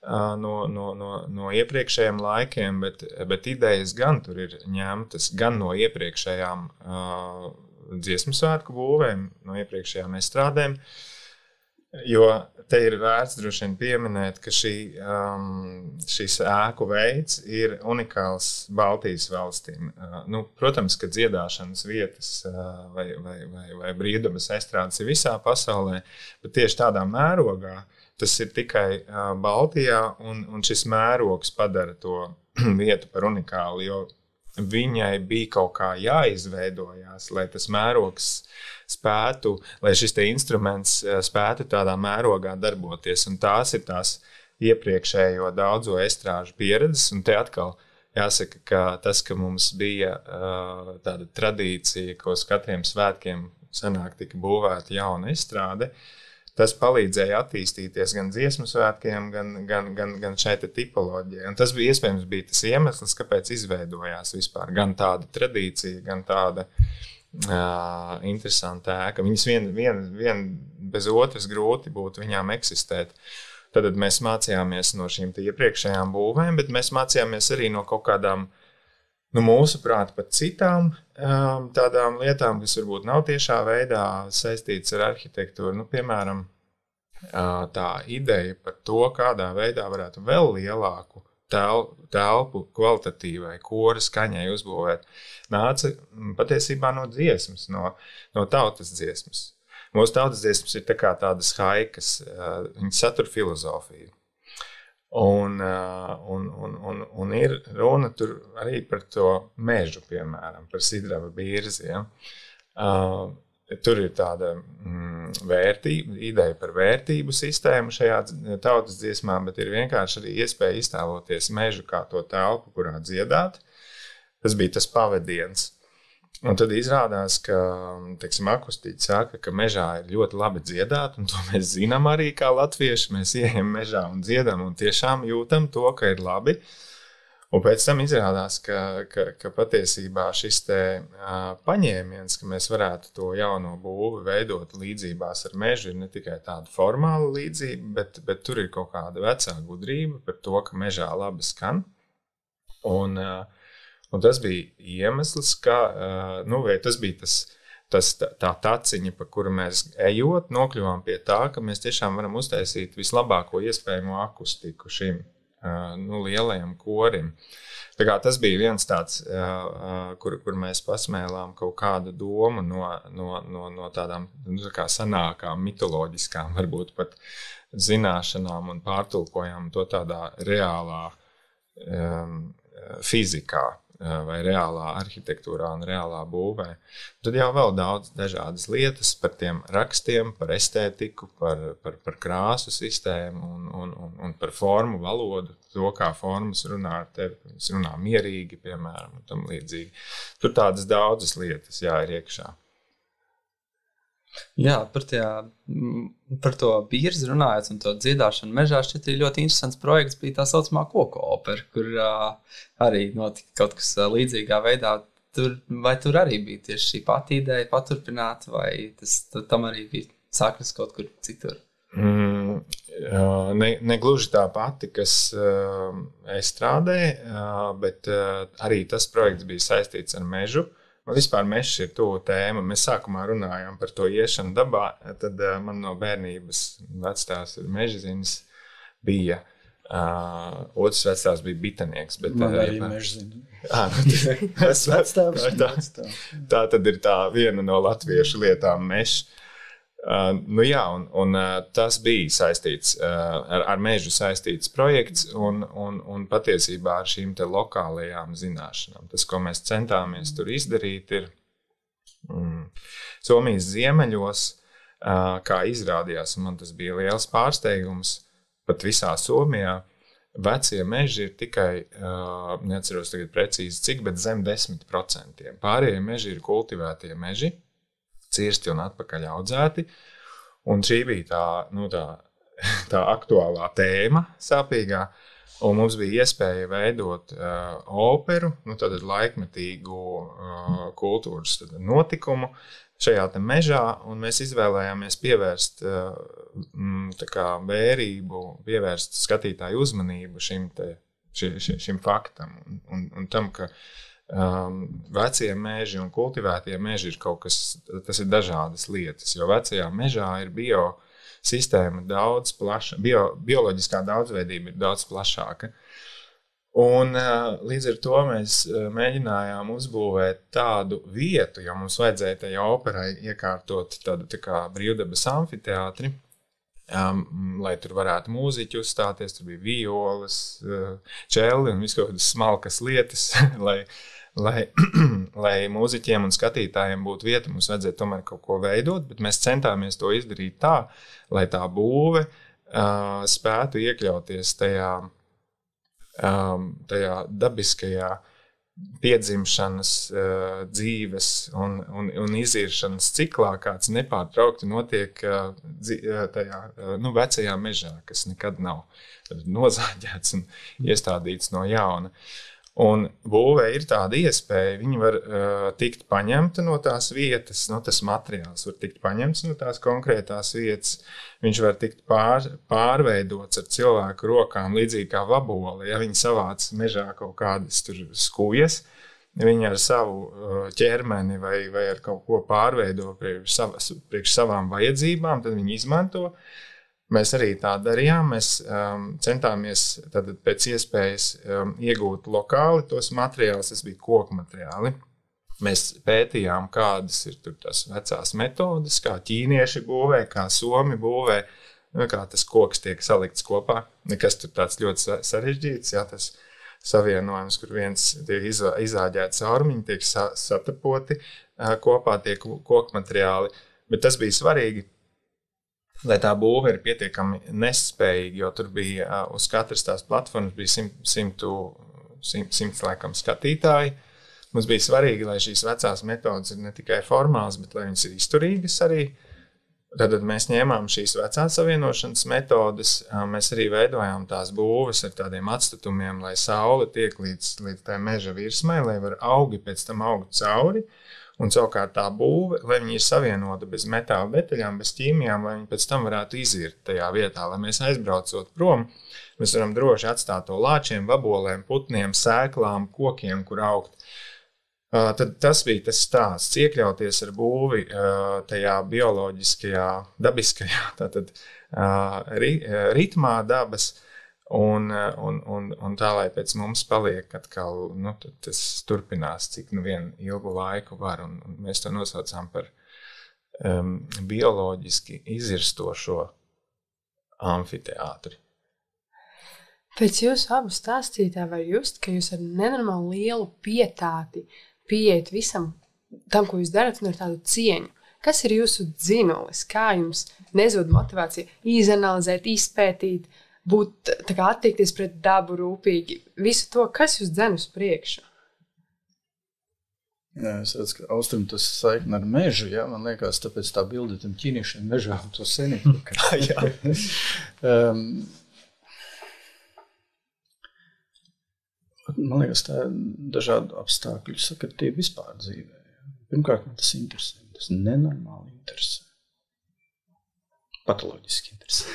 no iepriekšējiem laikiem, bet idejas gan tur ir ņemtas gan no iepriekšējām dziesmu svētku būvēm, no iepriekšējām estrādēm, jo te ir vērts droši vien pieminēt, ka šis ēku veids ir unikāls Baltijas valstīm. Protams, ka dziedāšanas vietas vai Brīvdabas estrādes ir visā pasaulē, bet tieši tādā mērogā tas ir tikai Baltijā, un šis mērogs padara to vietu par unikālu, jo viņai bija kaut kā jāizveidojās, lai tas mērogs spētu, lai šis te instruments spētu tādā mērogā darboties. Un tās ir tās iepriekšējo daudzo estrāžu pieredzes, un te atkal jāsaka, ka tas, ka mums bija tāda tradīcija, ko uz katriem svētkiem sanāk tika būvēta jauna estrāde, tas palīdzēja attīstīties gan dziesmu svētkiem, gan šai tipoloģijai. Un tas bija iespējams bija tas iemesls, kāpēc izveidojās vispār gan tāda tradīcija, gan tāda interesanta ēka. Viņas vien bez otras grūti būtu viņām eksistēt. Tad mēs mācījāmies no šīm iepriekšējām būvēm, bet mēs mācījāmies arī no kaut kādām, mūsu prāt, pat citām tādām lietām, kas varbūt nav tiešā veidā saistītas ar arhitektūru. Piemēram, tā ideja par to, kādā veidā varētu vēl lielāku telpu kvalitatīvai kora skaņai uzbūvēt, nāca patiesībā no dziesmas, no tautas dziesmas. Mūsu tautas dziesmas ir tādas haikas, viņas satur filozofiju. Un ir runa tur arī par to mežu, piemēram, par sidrava birzi. Ja? Tur ir tāda vērtība, ideja par vērtību sistēmu šajā tautas dziesmā, bet ir vienkārši arī iespēja iztēloties mežu kā to telpu, kurā dziedāt. Tas bija tas pavadiens. Un tad izrādās, ka, akustiķi saka, ka mežā ir ļoti labi dziedāt, un to mēs zinām arī kā latvieši. Mēs ieejam mežā un dziedam, un tiešām jūtam to, ka ir labi. Un pēc tam izrādās, ka patiesībā šis te paņēmiens, ka mēs varētu to jauno būvi veidot līdzībās ar mežu, ir ne tikai tāda formāla līdzība, bet tur ir kaut kāda vecā gudrība par to, ka mežā labi skan. Un tas bija iemesls, vai tas bija tā taciņa, pa kuru mēs ejot, nokļuvām pie tā, ka mēs tiešām varam uztaisīt vislabāko iespējamo akustiku šim lielajam korim. Tā kā tas bija viens tāds, kur mēs pasmēlām kaut kādu domu no tādām sanākām, mitoloģiskām, varbūt pat zināšanām un pārtulkojām to tādā reālā fizikā vai reālā arhitektūrā un reālā būvē. Tad jau vēl daudz dažādas lietas par tiem rakstiem, par estētiku, par krāsu sistēmu un par formu valodu, to, kā formas runā ar tevi, viņas runā mierīgi, piemēram, un tam līdzīgi. Tur tādas daudzas lietas ir iekšā. Jā, par to birzi runājot un to dziedāšanu mežā šķiet ir ļoti interesants projekts, bija tā saucamā koku opera, kur arī notika kaut kas līdzīgā veidā. Vai tur arī bija tieši šī pati ideja paturpināt, vai tam arī bija saknes kaut kur citur? Ne gluži tā pati, kas estrādē, bet arī tas projekts bija saistīts ar mežu. Man vispār mežs ir tuvu tēma. Mēs sākumā runājām par to iešanu dabā, tad man no bērnības vectās mežzinis bija. Otrs vectās bija bitanieks. Bet, man arī mežzinis. Tas vectāvs. Tā tad ir tā viena no latviešu lietām mežs. Tas bija saistīts ar mežu saistīts projekts un patiesībā ar šīm te lokālajām zināšanām. Tas, ko mēs centāmies tur izdarīt, ir Somijas ziemeļos, kā izrādījās, un man tas bija liels pārsteigums, pat visā Somijā, vecie meži ir tikai, neatceros tagad precīzi cik, bet zem 10%. Pārējie meži ir kultivētie meži, cirsti un atpakaļ audzēti, un šī bija tā aktuālā tēma sāpīgā, un mums bija iespēja veidot operu, tātad laikmetīgu kultūras notikumu šajā te mežā, un mēs izvēlējāmies pievērst vērību, pievērst skatītāju uzmanību šim faktam, un tam, ka vecie meži un kultivētie meži ir kaut kas, tas ir dažādas lietas, jo vecajā mežā ir biosistēma daudz plaša, bioloģiskā daudzveidība ir daudz plašāka. Un līdz ar to mēs mēģinājām uzbūvēt tādu vietu, jo mums vajadzēja tajā operai iekārtot tādu tā kā brīvdabas amfiteātri, lai tur varētu mūziķi uzstāties, tur bija violas, čelli un visu kaut kādas smalkas lietas, lai mūziķiem un skatītājiem būtu vieta, mums vajadzēja tomēr kaut ko veidot, bet mēs centāmies to izdarīt tā, lai tā būve spētu iekļauties tajā dabiskajā piedzimšanas, dzīves un iziršanas ciklā, kāds nepārtraukti notiek tajā vecajā mežā, kas nekad nav nozāģēts un iestādīts no jauna. Un būvē ir tāda iespēja, viņi var tikt paņemta no tās vietas, tas materiāls var tikt paņemts no tās konkrētās vietas, viņš var tikt pārveidots ar cilvēku rokām, līdzīgi kā vaboli, ja viņi savāc mežā kaut kādas tur skujas, viņi ar savu ķermeni vai ar kaut ko pārveido priekš savām vajadzībām, tad viņi izmanto. Mēs arī tā darījām, mēs centāmies tad pēc iespējas iegūt lokāli tos materiālus, tas bija koku materiāli. Mēs pētījām, kādas ir tur tās vecās metodas, kā ķīnieši būvē, kā somi būvē, kā tas koks tiek salikts kopā. Nekas tur tāds ļoti sarežģīts, jā, tas savienojums, kur viens tiek izāģēts caurumiņi, tiek satapoti kopā tie koku materiāli. Bet tas bija svarīgi, lai tā būve ir pietiekami nespējīga, jo tur bija uz katras tās platformas bija 100 laikam skatītāji. Mums bija svarīgi, lai šīs vecās metodas ir ne tikai formāls, bet lai viņas ir izturīgas arī. Tad mēs ņēmām šīs vecās savienošanas metodas, mēs arī veidojām tās būves ar tādiem atstatumiem, lai saule tiek līdz tai meža virsmai, lai var augi pēc tam augt cauri. Un savukārt tā būve, lai viņi ir savienota bez metāla detaļām, bez ķīmijām, lai viņi pēc tam varētu izirt tajā vietā, lai mēs aizbraucot prom, mēs varam droši atstāt to lāčiem, vabolēm, putniem, sēklām, kokiem, kur augt. Tad tas bija tas stāsts, iekļauties ar būvi tajā bioloģiskajā, dabiskajā tātad, ritmā dabas, un tā, lai pēc mums paliek atkal, tas turpinās, cik vien ilgu laiku var, un mēs to nosaucām par bioloģiski izirstošo amfiteātri. Pēc jūsu abu stāstītā var just, ka jūs ar nenormāli lielu pietāti pieejat visam tam, ko jūs darat, un ar tādu cieņu. Kas ir jūsu dzinulis? Kā jums nezūd motivācija izanalizēt, izpētīt, būt tā kā attiekties pret dabu rūpīgi, visu to, kas jūs dzen uz priekšu? Jā, es redzu, ka Austrim tas saikni ar mežu, jā, man liekas, tāpēc tā bilde tam ķīniešiem mežā to senību. Man liekas, tā dažādu apstākļu sakritība vispār dzīvē. Pirmkārt, man tas interesē, tas nenormāli interesē. Patoloģiski interesē.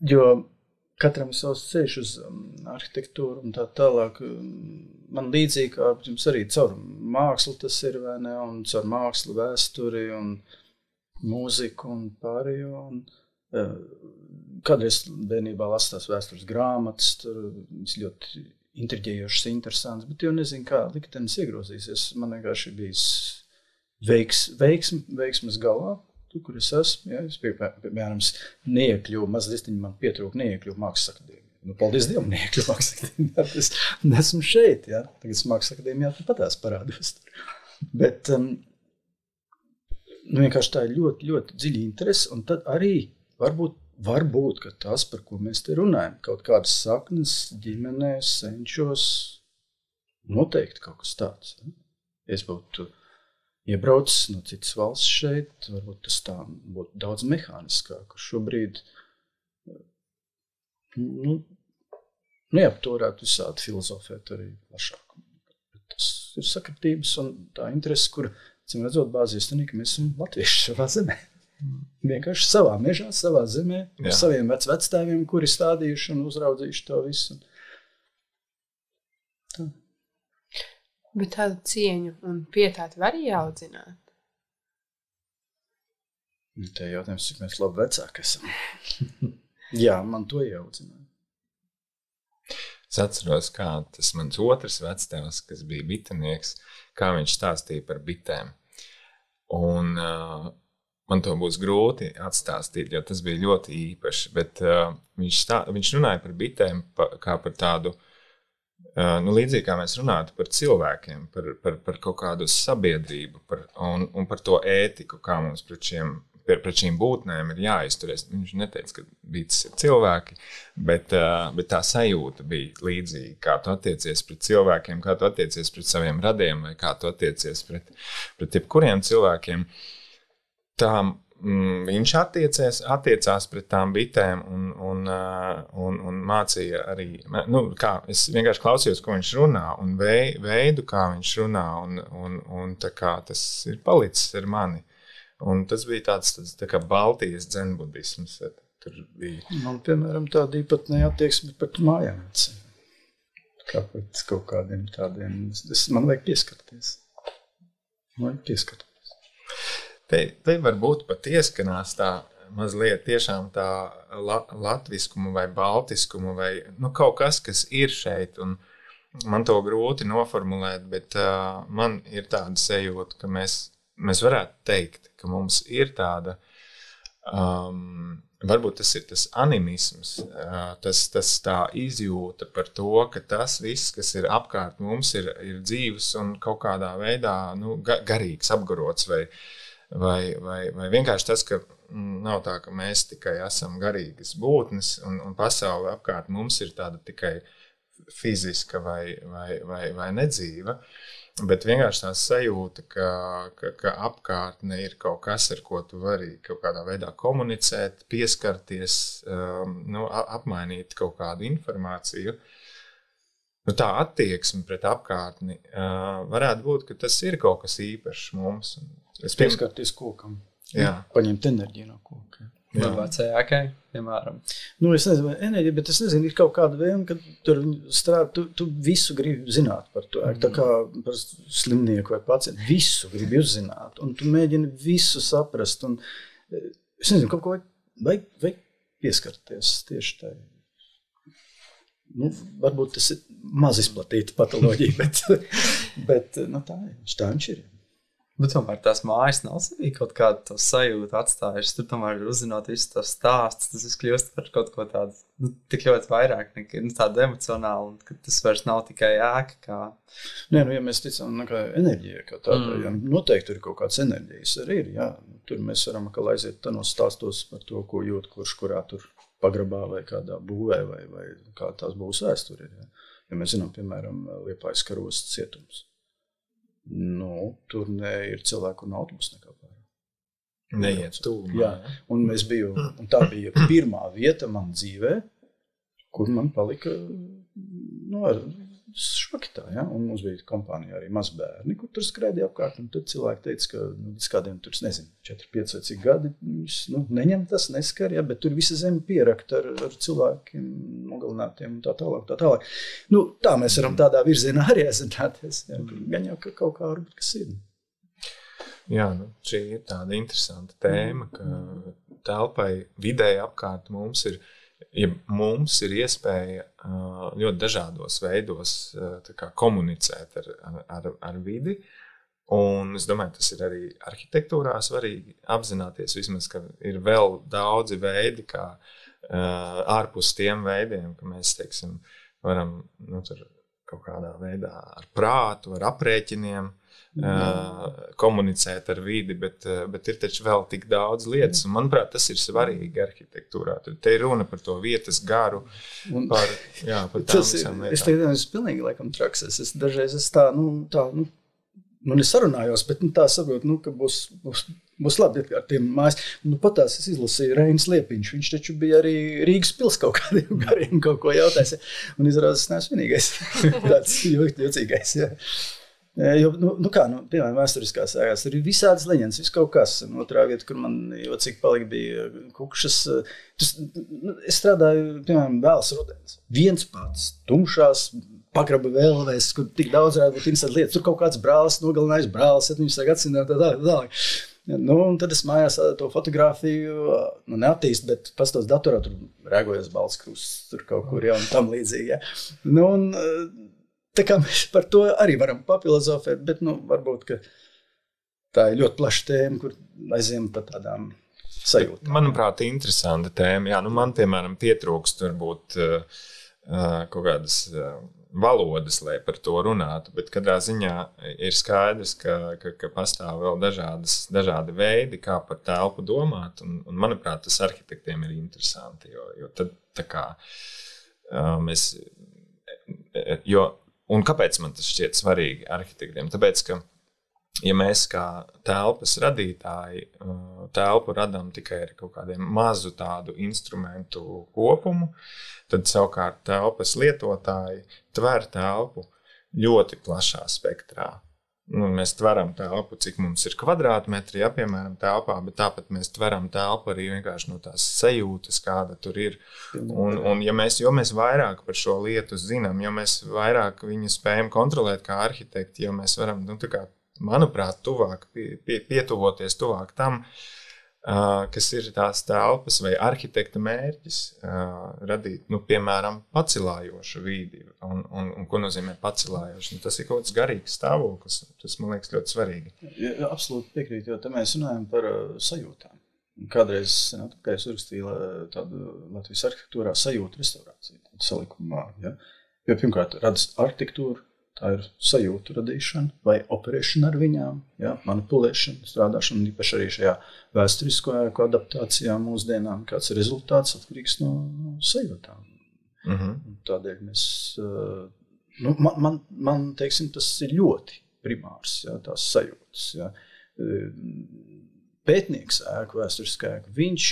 Jo katram ir savs ceļš uz arhitektūru un tā tālāk. Man līdzīgi kā jums arī caur mākslu tas ir, vai ne, un caur mākslu vēsturi un mūziku un pārējo. Kādreiz bērnībā lasu tās vēstures grāmatas, tur viņas ļoti intriģējošas, interesants, bet jau nezinu, kā liktenis iegrozīsies. Man vienkārši bijis veiksmes galā. Tu, kur es esmu, ja, es piemēram neiekļuvu, mazlistiņi man pietrūka neiekļuvu Mākslas akadēmijā. Paldies Dievam, neiekļuvu Mākslas akadēmijā, es nesmu šeit, ja. Tagad Mākslas akadēmijā tāpatās parādos. Bet vienkārši tā ir ļoti, ļoti dziļa interese, un tad arī varbūt, ka tas, par ko mēs te runājam, kaut kādas saknes ģimenēs, senčos, noteikti kaut kas tāds. Ja. Es būtu iebraucis no citas valsts šeit, varbūt tas tā būtu daudz mehāniskāk. Šobrīd to varētu visādi filozofēt arī plašāk. Tas ir sakritības un tā interese, kur, cim redzot, bāzies tanī, ka mēs esam latvieši savā zemē. Vienkārši savā mežā, savā zemē, ar saviem vectēviem, kuri stādījuši un uzraudzījuši to visu. Tā. Bet tādu cieņu un pietāti var ieaudzināt? Te jautājums, cik mēs labi vecāki esam. Jā, man to ieaudzināja. Es atceros, kā tas mans otrs vectēvs, kas bija bitenieks, kā viņš stāstīja par bitēm. Un man to būs grūti atstāstīt, jo tas bija ļoti īpaši, bet viņš runāja par bitēm kā par tādu Līdzīgi kā mēs runātu par cilvēkiem, par kaut kādu sabiedrību un par to ētiku, kā mums pret šīm būtnēm ir jāizturies. Viņš neteica, ka bītas ir cilvēki, bet tā sajūta bija līdzīga, kā tu attiecies pret cilvēkiem, kā tu attiecies pret saviem radiem vai kā tu attiecies pret jebkuriem cilvēkiem. Viņš attiecās pret tām bitēm un mācīja arī, es vienkārši klausījos, ko viņš runā un veidu, kā viņš runā un tā kā tas ir palicis ar mani. Un tas bija tāds tā kā Baltijas dzenbudisms. Tur bija. Man, piemēram, tāda īpatnēja attieksme pret mājām. Kā pret kaut kādiem tādiem. Man vajag pieskarties. Te varbūt pat ieskanās tā mazliet tiešām tā latviskumu vai baltiskumu vai kaut kas ir šeit. Un man to grūti noformulēt, bet man ir tāda sajūta, ka mēs varētu teikt, ka mums ir tāda, varbūt tas ir tas animisms, tas tā izjūta par to, ka tas viss, kas ir apkārt mums, ir dzīves un kaut kādā veidā garīgs, apgarots vai vienkārši tas, ka nav tā, ka mēs tikai esam garīgas būtnes un pasaule apkārt mums ir tāda tikai fiziska vai nedzīva. Bet vienkārši tā sajūta, ka apkārtne ir kaut kas, ar ko tu vari kaut kādā veidā komunicēt, pieskarties, apmainīt kaut kādu informāciju. Tā attieksme pret apkārtni varētu būt, ka tas ir kaut kas īpašs mums. Pieskarties kokam. Jā. Paņemt enerģiju no koka. Vai vecajākai, piemēram. Es nezinu, vai enerģija, bet es nezinu, ir kaut kāda vēlme, kad tur strādā, tu visu gribi zināt par to. Tā kā par slimnieku vai pacientu, visu gribi uzzināt. Un tu mēģini visu saprast. Un, es nezinu, kaut ko vajag pieskarties tieši tā. Varbūt tas ir maz izplatīta patoloģija, bet tā viņš ir. Bet tomēr tās mājas nav sevī kaut kādu sajūtu atstājušas. Tur tomēr uzzinot visu to stāstu, tas viss kļūst par kaut ko tādu, tik ļoti vairāk nekā tādu emocionālu, ka tas vairs nav tikai ēka kā... Ja mēs ticam enerģija, kā tāda, noteikti tur ir kaut kāds enerģijas arī ir, jā. Tur mēs varam aiziet tanos stāstos par to, ko jūt, kurā tur pagrabā vai kādā būvē vai kā tās būs vēsture ir, jā. Ja mēs zinām, piemēram, Liepājas karostas cietums. Tur ir cilvēku un autobus nekā pārāk. Neiet tūmā. Jā, un tā bija pirmā vieta man dzīvē, kur man palika šokitā, ja? Un mums bija kompānija arī mazbērni, kur tur skrēdīja apkārt, un tad cilvēki teica, ka līdz kādiem tur, 4-5 vai cik gadi, neņem tas, neskar, ja? Bet tur visa zeme pierakta ar cilvēkiem nogalinātiem un tā tālāk. Tā mēs varam tādā virzienā arī aizināties, ja? Gan jau, ka kaut kā varbūt kas ir. Jā, šī ir tāda interesanta tēma, ka telpai vidēji apkārt mums ir iespēja ļoti dažādos veidos komunicēt ar vidi, un es domāju, tas ir arī arhitektūrā svarīgi apzināties vismaz, ka ir vēl daudzi veidi, kā ārpus tiem veidiem, ka mēs, teiksim, varam tur kaut kādā veidā ar prātu, ar aprēķiniem komunicēt ar vidi, bet ir taču vēl tik daudz lietas, un manuprāt, tas ir svarīgi arhitektūrā. Te ir runa par to vietas garu, par tām visām lietām. Es pilnīgi laikam traks, es dažreiz nesarunājos, bet tā saprotu, ka būs labi ar tiem mājas. Patās es izlasīju Reinis Liepiņš, viņš taču bija arī Rīgas pils kaut kādiem gariem kaut ko jautājis, un izrādās, es neesmu vienīgais, tāds jocīgais, jā. Jo, piemēram, vēsturiskās ēkās ir visādas leģendas, viss kaut kas. Otrā vieta, kur man jocīgi palika, bija Kukšas. Es strādāju, piemēram, vēlas rudens. Viens pats, tumšās, pagraba vēlvēs, kur tik daudz varētu būt interesanti lietas. Tur kaut kāds brālis, nogalinājis brālis, viņš sāk atcināt tā. Un tad es mājās to fotografiju, neattīst, bet pastos datorā, tur rēgojas balts krusts, tur kaut kur, un tam līdzīgi, ja. Tā kā mēs par to arī varam papilozofēt, bet varbūt, ka tā ir ļoti plaša tēma, kur aiziem par tādām sajūtām. Manuprāt, interesanta tēma. Jā, man, piemēram, pietrūkst varbūt kaut kādas valodas, lai par to runātu, bet katrā ziņā ir skaidrs, ka pastāv vēl dažādi veidi, kā par telpu domāt, un manuprāt, tas arhitektiem ir interesanti, jo tad tā kā un kāpēc man tas šķiet svarīgi arhitektiem? Tāpēc, ka ja mēs kā telpas radītāji telpu radām tikai ar kaut kādiem mazu tādu instrumentu kopumu, tad savukārt telpas lietotāji tver telpu ļoti plašā spektrā. Mēs tveram telpu, cik mums ir kvadrātmetri, piemēram, telpā, bet tāpat mēs tveram telpu arī vienkārši no tās sajūtas, kāda tur ir. Un jo mēs vairāk par šo lietu zinām, jo mēs vairāk viņu spējam kontrolēt kā arhitekti, jo mēs varam, manuprāt, pietuvoties tuvāk tam, kas ir tās telpas vai arhitekta mērķis, radīt, piemēram, pacilājošu vidi. Un ko nozīmē pacilājošu? Tas ir kaut kāds garīgs stāvoklis. Tas, man liekas, ļoti svarīgi. Ja, absolūti piekrīt, jo te mēs runājam par sajūtām. Kādreiz, kā es uzrakstīju tādu Latvijas arhitektūrā sajūtu restaurāciju, salikumā. Ja? Jo pirmkārt, radas arhitektūra, tā ir sajūtu radīšana vai operēšana ar viņām, ja? Manipulēšana, strādāšana, īpaši arī šajā vēsturisko ēku adaptācijā mūsdienām, kāds ir rezultāts atkarīgs no sajūtām. Tādēļ mēs, man teiksim, tas ir ļoti primārs, ja, tās sajūtas. Ja. Pētnieks ēku, vēsturiskā ēku, viņš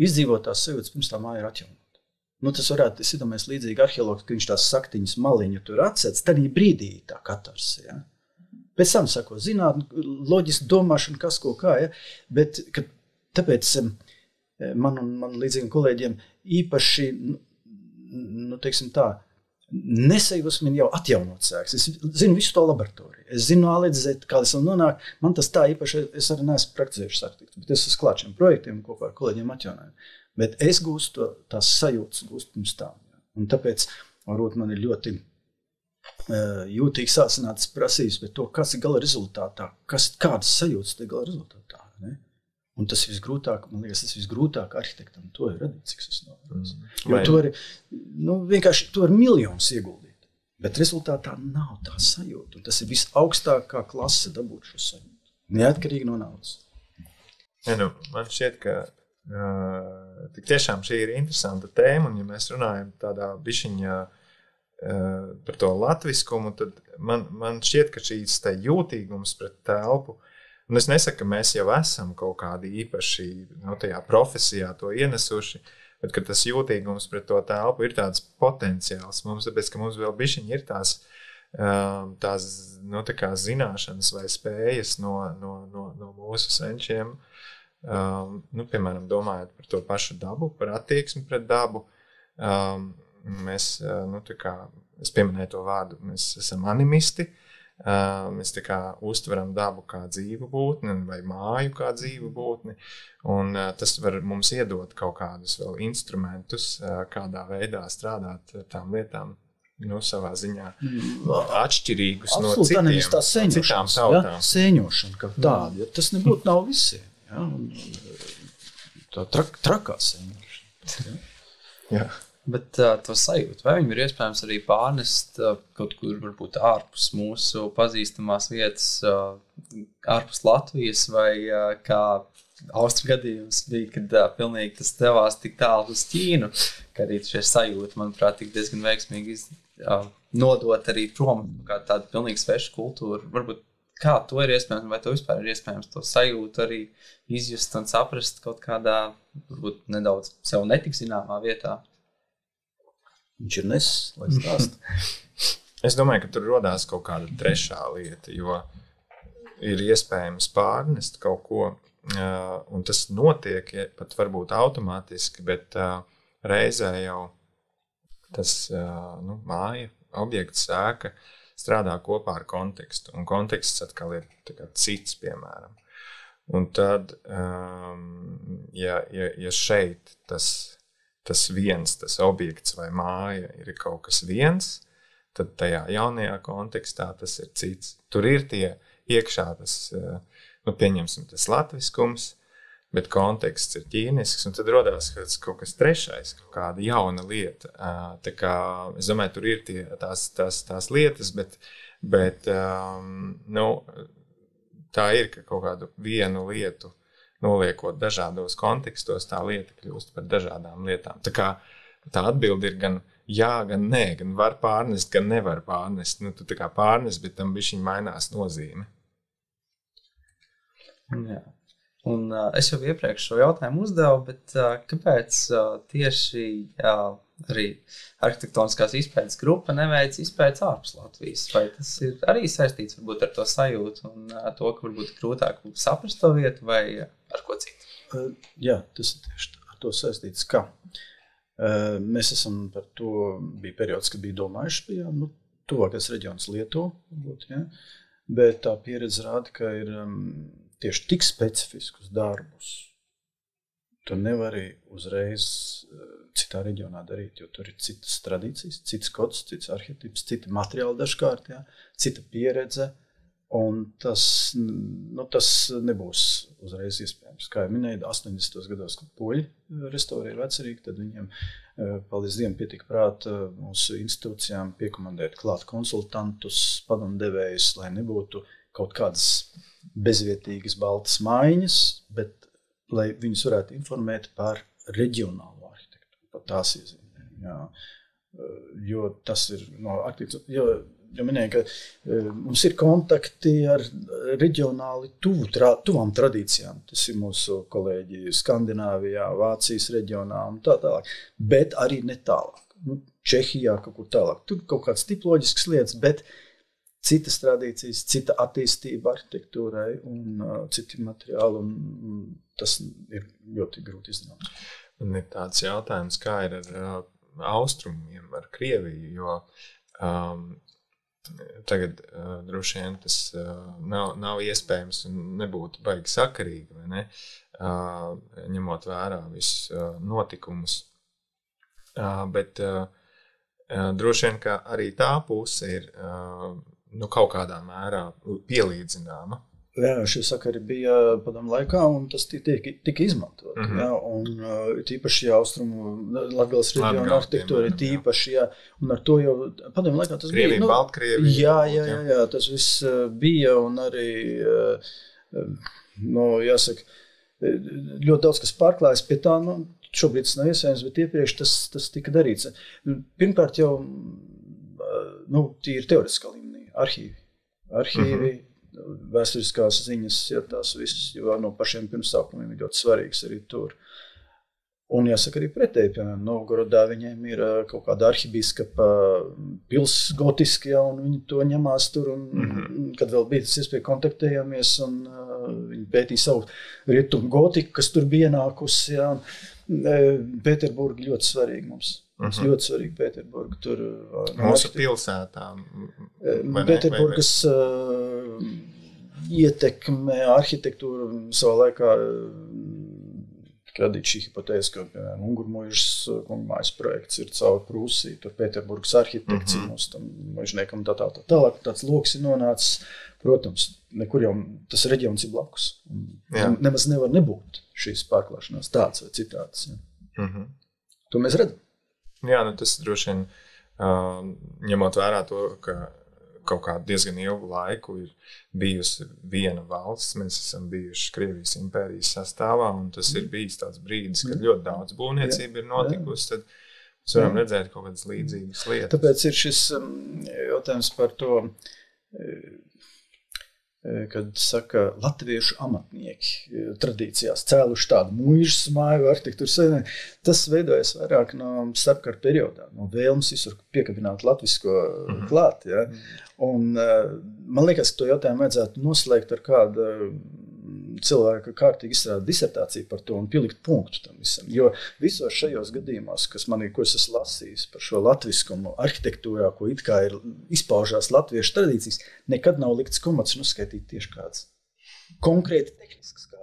izdzīvo tās sajūtas, pirms tā māja ir atjaunota. Tas varētu, es iedomājies līdzīgi arheologs, ka viņš tās saktiņas maliņu tur atsēc, tad brīdī tā katars, ja. Pēc tam sako zinātni, loģiski domāšana, kas ko kā, ja, bet tāpēc man līdzīgiem kolēģiem īpaši, teiksim tā, nesajūsmina jau atjaunot sēks. Es zinu visu to laboratoriju. Es zinu no A līdz Z, kā es vēl nonāk. Man tas tā īpaši, es arī neesmu praktizējuši arhitektu, bet es esmu klāt šiem projektiem kopā ar kolēģiem atjaunojumu. Bet es gūstu tās sajūtas pirms tām. Ja. Un tāpēc, varbūt man ir ļoti jūtīgi sāsinātas prasības par to, kas ir gala rezultātā, kādas sajūtas ir gala rezultātā. Ne? Un tas visgrūtāk, man liekas, tas visgrūtāk arhitektam to ir radīt, cik es novērts. Jo tu vari, vienkārši tu vari miljonus ieguldīt, bet rezultātā nav tā sajūta. Un tas ir visaugstākā klase dabūt šo sajūtu. Neatkarīgi no naudas. Man šķiet, ka tik tiešām šī ir interesanta tēma, un ja mēs runājam tādā bišķiņā par to latviskumu, tad man šķiet, ka šīs te jūtīgums pret telpu, un es nesaku, ka mēs jau esam kaut kādi īpaši tajā profesijā to ienesuši, bet ka tas jūtīgums pret to telpu ir tāds potenciāls mums, tāpēc, ka mums vēl bišķiņi ir tās tā kā zināšanas vai spējas no mūsu senčiem, piemēram, domājot par to pašu dabu, par attieksmi pret dabu, mēs, es pieminēju to vārdu, mēs esam animisti, mēs tā kā uztveram dabu kā dzīvu būtni vai māju kā dzīvu būtni, un tas var mums iedot kaut kādus vēl instrumentus, kādā veidā strādāt ar tām lietām, savā ziņā atšķirīgus no citām tautām. Ja? Sēņošana kā tāda, ja? Tas nebūtu nav visiem. Ja, tā trakā sēņošana. Jā. Bet to sajūtu, vai viņam ir iespējams arī pārnest kaut kur varbūt ārpus mūsu pazīstamās vietas, ārpus Latvijas, vai kā Austru gadījums bija, kad pilnīgi tas devās tik tālu uz Ķīnu, ka arī šie sajūti, manuprāt, tik diezgan veiksmīgi nodot arī prom kā tādu pilnīgi svešu kultūru. Varbūt kā to ir iespējams, vai to vispār ir iespējams to sajūtu arī izjust un saprast kaut kādā, varbūt nedaudz sev netik zināmā vietā? Viņš ir nesis, lai stāst. Es domāju, ka tur rodās kaut kāda trešā lieta, jo ir iespējams pārnest kaut ko, un tas notiek pat varbūt automātiski, bet reizē jau tas māja, objekts, ēka strādā kopā ar kontekstu, un konteksts atkal ir cits, piemēram. Un tad, ja šeit tas viens, tas objekts vai māja ir kaut kas viens, tad tajā jaunajā kontekstā tas ir cits. Tur ir tie iekšā tas, pieņemsim, tas latviskums, bet konteksts ir ķīnisks, un tad rodās kaut kas trešais, kaut kāda jauna lieta. Tā kā, es domāju, tur ir tās lietas, bet tā ir, ka kaut kādu vienu lietu noliekot dažādos kontekstos, tā lieta kļūst par dažādām lietām. Tā kā tā atbilde ir gan jā, gan nē, gan var pārnest, gan nevar pārnest. Tu tā kā pārnest, bet tam bišķiņ mainās nozīme. Jā. Un es jau iepriekš šo jautājumu uzdevu, bet kāpēc tieši arī arhitektoniskās izpētes grupa neveic izpētes ārpus Latvijas? Vai tas ir arī saistīts varbūt ar to sajūtu un to, ka varbūt grūtāk saprast to vietu vai ar ko citu? Jā, tas ir tieši ar to saistīts, ka mēs esam par to, bija periods, kad bija domājuši, bija tuvākais reģions Lietuva, ja? Bet tā pieredze rāda, ka ir tieši tik specifiskus darbus tu nevari uzreiz citā reģionā darīt, jo tur ir citas tradīcijas, cits kods, cits arhetips, citi materiāli dažkārt, ja? Cita pieredze, un tas nebūs uzreiz iespējams. Kā jau minēju, 80. gados, kad poļi restaurēja Vecerīgu, tad viņiem, paldies Dievam, pietika prāta mūsu institūcijām piekomandēt klāt konsultantus, padomdevējus, lai nebūtu kaut kādas bezvietīgas baltas mājiņas, bet lai viņus varētu informēt par reģionālo arhitektūru, par tās iezīmēm. Jā. Jo tas ir no arhitektūras, jo minēju, ka mums ir kontakti ar reģionāli tuvām tradīcijām. Tas ir mūsu kolēģi Skandināvijā, Vācijas reģionā un tā tālāk, bet arī ne tālāk. Čehijā kaut kur tālāk. Tur kaut kāds tipoloģisks lietas, bet citas tradīcijas, cita attīstība arhitektūrai un citi materiāli, un tas ir ļoti grūti izdarāms. Un ir tāds jautājums, kā ir ar austrumiem, ar Krieviju, jo tagad droši vien tas nav iespējams un nebūtu baigi sakarīgi, vai ne? Ņemot vērā visus notikumus. Bet droši vien, ka arī tā puse ir kaut kādā mērā pielīdzināma. Jā, šie sakari bija padomu laikā, un tas tika izmantot. Jā, un tīpaši austrumu Latgales reģiona arhitektūra, tīpaši, jā, un ar to jau padomu laikā tas Krievija, bija. Baltkrievija. Jā, tas viss bija, un arī, jāsaka, ļoti daudz, kas pārklājas pie tā, šobrīd tas nav iespējams, bet iepriekš tas tika darīts. Pirmkārt jau, tīri teoretiskā līmenī, arhīvi, vēsturiskās ziņas, ja tās visas, jo no pašiem pirmsākumiem ir ļoti svarīgs arī tur. Un jāsaka arī pretēji, piemēram, Novgorodā viņiem ir kaut kāda arhibīskapa pils gotiski, ja, un viņi to ņemās tur, un kad vēl bija tas iespēja kontaktējāmies, un viņi pētīja savu rietumu gotiku, kas tur bija ienākusi, ja, un Pēterburga ļoti svarīgi mums. Mums ļoti svarīgi Pēterburga. Tur, mūsu pilsētām. Pēterburgas ietekme arhitektūra savā laikā radīt šī hipotēze, ka, piemēram, Ungurmuižas kungmājas projekts ir caur Prūsiju, tur Pēterburgas arhitekts ir mūsu tam muižniekam tālāk. Tāds loks ir nonācis, protams, nekur jau tas reģions ir blakus. Nemaz nevar nebūt šīs pārklāšanās tāds vai citāds. Ja. To mēs redzam. Jā, tas droši vien, ņemot vērā to, ka kaut kādu diezgan ilgu laiku ir bijusi viena valsts, mēs esam bijuši Krievijas impērijas sastāvā, un tas ir bijis tāds brīdis, kad ļoti daudz būvniecība ir notikusi, tad mēs varam redzēt kaut kādas līdzīgas lietas. Tāpēc ir šis jautājums par to, kad saka, latviešu amatnieki tradīcijās cēluši tādu muižas māju arhitektūru. Tas veidojas vairāk no starpkara periodā, no vēlmes visur piekabināt latvisko klāt. Ja? Un man liekas, ka to jautājumu vajadzētu noslēgt ar kādu cilvēku kārtīgi izstrādāt disertāciju par to un pielikt punktu tam visam. Jo visos šajos gadījumos, ko es esmu lasījis par šo latviskumu arhitektūrā, ko it kā ir izpaužās latviešu tradīcijas, nekad nav likts komats un uzskaitīt tieši kāds. Konkrēti tehnisks kāds.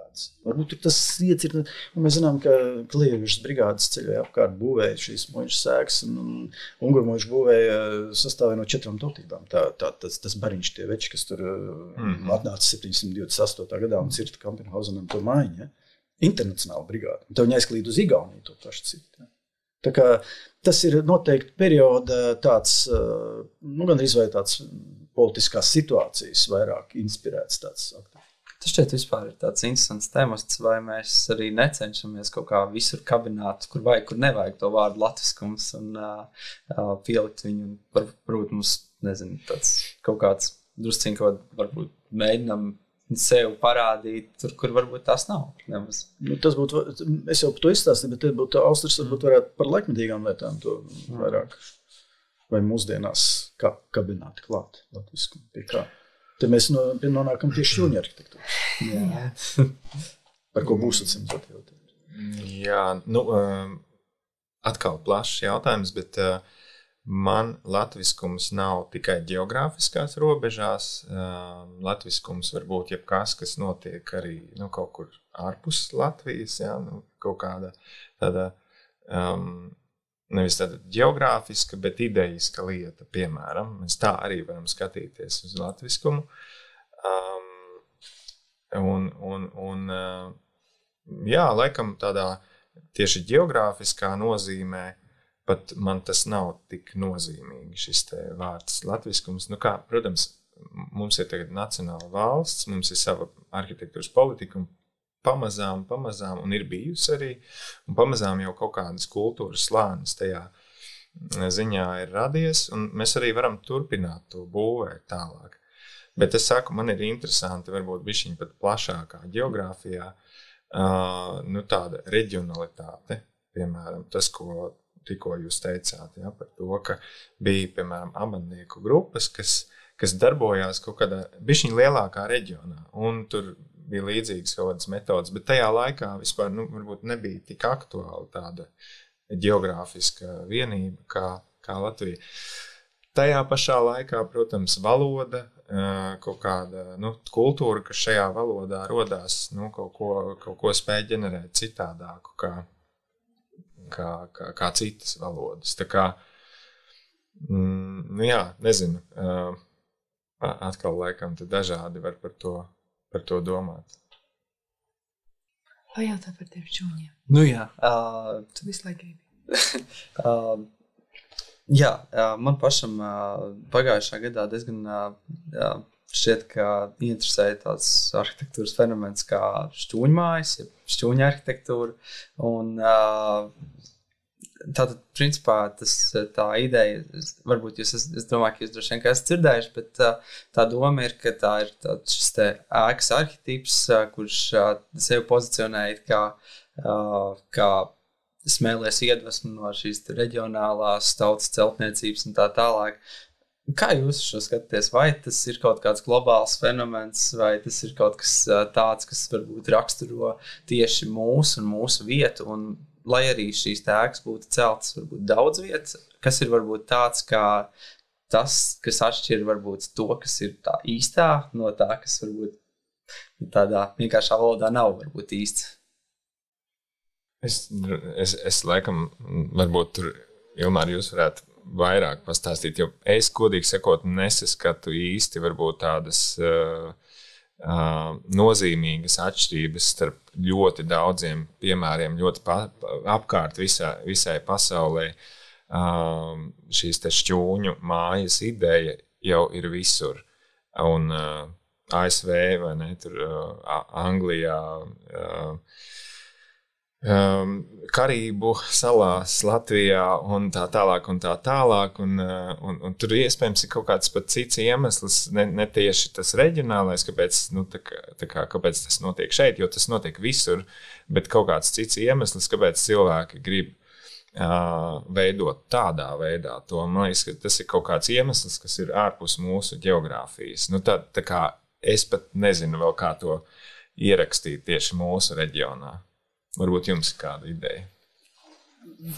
Varbūt tas iets ir, un mēs zinām, ka Klieviešu brigādes ceļoja apkārt būvēja šīs muižas sēkas, un Ungurmuižu būvēja sastāvēja no 4 tautībām. Tas bariņš tie veči, kas tur atnāca 728. gadā un cirta Kampenhausenam to mājiņu. Ja? internacionāla brigāde. Tev jāizklīd uz Igauniju to pašu citu. Ja. Tā kā tas ir noteikti perioda tāds, gandrīz vai tāds politiskās situācijas vairāk inspirēts tāds aktīvs. Tas šķiet vispār ir tāds interesants temats, vai mēs arī necenšamies kaut kā visur kabināt, kur vajag, kur nevajag to vārdu latviskums un pielikt viņu, varbūt mums, nezinu, tāds kaut kāds drusciņ, ko varbūt mēģinam sev parādīt, tur, kur varbūt tās nav. Nemaz. Tas būtu, es jau par to izstāstīju, bet būtu Austris varbūt varētu par laikmetīgām lietām to vairāk, vai mūsdienās kabināt klāt latvisku pie kā. Te mēs nonākam pie šķūņa arhitektūras. Jā. Par ko būs atsimtot jautāt? Jā, atkal plašs jautājums, bet man latviskums nav tikai geogrāfiskās robežās. Latviskums var būt jebkas, kas notiek arī kaut kur ārpus Latvijas, jā, kaut kāda tāda, nevis tāda geogrāfiska, bet idejiska lieta, piemēram. Mēs tā arī varam skatīties uz latviskumu. Jā, laikam tādā tieši geogrāfiskā nozīmē, pat man tas nav tik nozīmīgi, šis te vārds latviskums. Protams, mums ir tagad nacionāla valsts, mums ir sava arhitektūras politika, un pamazām, un ir bijusi arī, un pamazām jau kaut kādas kultūras slānis tajā ziņā ir radies, un mēs arī varam turpināt to būvēt tālāk. Bet es saku, man ir interesanti, varbūt bišķiņ pat plašākā geogrāfijā, tāda reģionalitāte, piemēram, tas, ko tikko jūs teicāt, ja, par to, ka bija, piemēram, amatnieku grupas, kas darbojās kaut kādā bišķiņ lielākā reģionā, un tur bija līdzīgas kaut kādas metodas, bet tajā laikā vispār varbūt nebija tik aktuāla tāda geogrāfiska vienība kā Latvija. Tajā pašā laikā, protams, valoda, kaut kāda kultūra, kas šajā valodā rodās, kaut ko spēj ģenerēt citādāku kā citas valodas. Tā kā, jā, nezinu, atkal laikam te dažādi var par to domāt. Vai jautā par tiem šķūņiem? Jā. Tu visu laiku gribi. Jā, man pašam pagājušā gadā diezgan šķiet, ka interesēja tāds arhitektūras fenomens kā šķūņmājas, šķūņa arhitektūra. Un tātad, principā, tā ideja, varbūt es domāju, ka jūs droši vien esat dzirdējuši, bet tā doma ir, ka tā ir šis te ēkas arhitīps, kurš sevi pozicionēja kā smēlies iedvesmu no šīs reģionālās tautas celtniecības un tā tālāk. Kā jūs šo skatāties? Vai tas ir kaut kāds globāls fenomens, vai tas ir kaut kas tāds, kas varbūt raksturo tieši mūsu un mūsu vietu, un lai arī šīs ēkas būtu celtas varbūt daudz vietas, kas ir varbūt tāds kā tas, kas atšķir varbūt to, kas ir tā īstā, no tā, kas varbūt tādā vienkāršā valodā nav varbūt īsts. Es laikam, varbūt tur, Ilmār, jūs varētu vairāk pastāstīt, jo es, godīgi sakot, nesaskatu īsti varbūt tādas nozīmīgas atšķirības starp ļoti daudziem piemēriem, ļoti apkārt visai pasaulē. Šīs te šķūņu mājas ideja jau ir visur. Un ASV, vai ne, tur Anglijā, Karību salās, Latvijā un tā tālāk. Un tur iespējams ir kaut kāds pat cits iemesls, ne tieši tas reģionālais, kāpēc, kāpēc tas notiek šeit, jo tas notiek visur, bet kaut kāds cits iemesls, kāpēc cilvēki grib veidot tādā veidā to. Man liekas, ka tas ir kaut kāds iemesls, kas ir ārpus mūsu geogrāfijas. Tā kā es pat nezinu vēl, kā to ierakstīt tieši mūsu reģionā. Varbūt jums ir kāda ideja.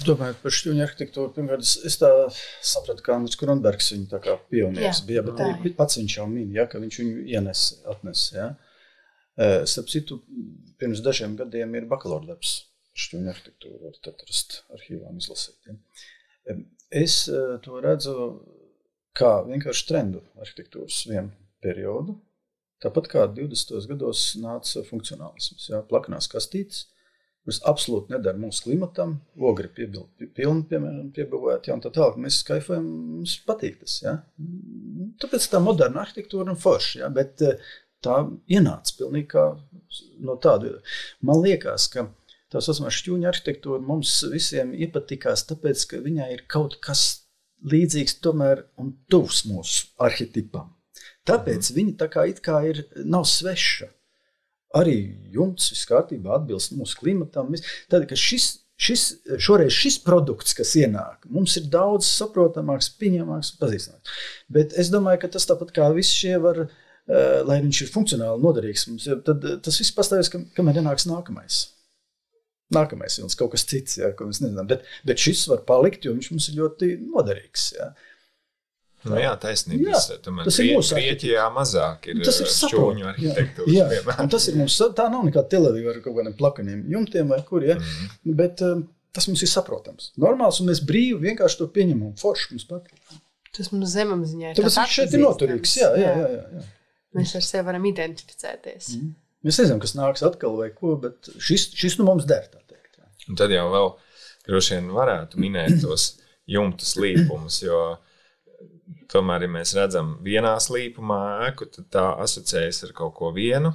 Domājot par šķūņu arhitektūru, pirmkārt, es tā sapratu, ka Andris Kronbergs viņu tā kā pionieris bija, bet arī pats viņš jau min, ja, ka viņš viņu atnesa. Ja. Starp citu, pirms dažiem gadiem ir bakalaurdarbs par šķūņu arhitektūru, varat atrast arhīvām izlasīt. Ja. Es to redzu kā vienkārši trendu arhitektūras vienu periodu, Tāpat kā 20. gados nāca funkcionālisms, plakanās kastītes, kuras absolūti nedara mūsu klimatam, ogri pilni, piemēram, piebūvēti, un tā tālāk mēs kaifojam, mums patīk tas, Tāpēc tā moderna arhitektūra un forša, bet tā ienāca pilnīgi kā no tādu. Man liekas, ka tā saucamā šķūņa arhitektūra mums visiem iepatikās, tāpēc, ka viņai ir kaut kas līdzīgs tomēr un tuvs mūsu arhetipam. Tāpēc viņa tā kā it kā nav sveša. Arī jumts viss kārtībā atbilst mūsu klimatam. Tad, ka šoreiz šis produkts, kas ienāk, mums ir daudz saprotamāks, pieņemāks, pazīstamāks. Bet es domāju, ka tas tāpat kā visi šie var, lai viņš ir funkcionāli noderīgs, tad tas viss pastāvēs, kamēr nenāks nākamais. Nākamais ir kaut kas cits, ko mēs nezinām. Bet šis var palikt, jo viņš mums ir ļoti noderīgs. Nu jā, taisnība. Tas ir mūsu Grieķijā mazāk ir šķūņu arhitektūras. Jā, un tas ir mums, tā nav nekā Tel-Aviva ar kaut kādiem plakaniem jumtiem vai kur, bet tas mums ir saprotams. Normāls, un mēs brīvi vienkārši to pieņemam. Forši mums patīk. Tas mums zemapziņā ir tāds šeit ir noturīgs, jā. Mēs ar sevi varam identificēties. Mēs nezinām, kas nāks atkal vai ko, bet šis nu mums der, tā teikt. Un tad jau vēl droši vien varētu minēt tos jumtu slīpumus, jo tomēr, ja mēs redzam vienā slīpumā ēku, tad tā asociējas ar kaut ko vienu,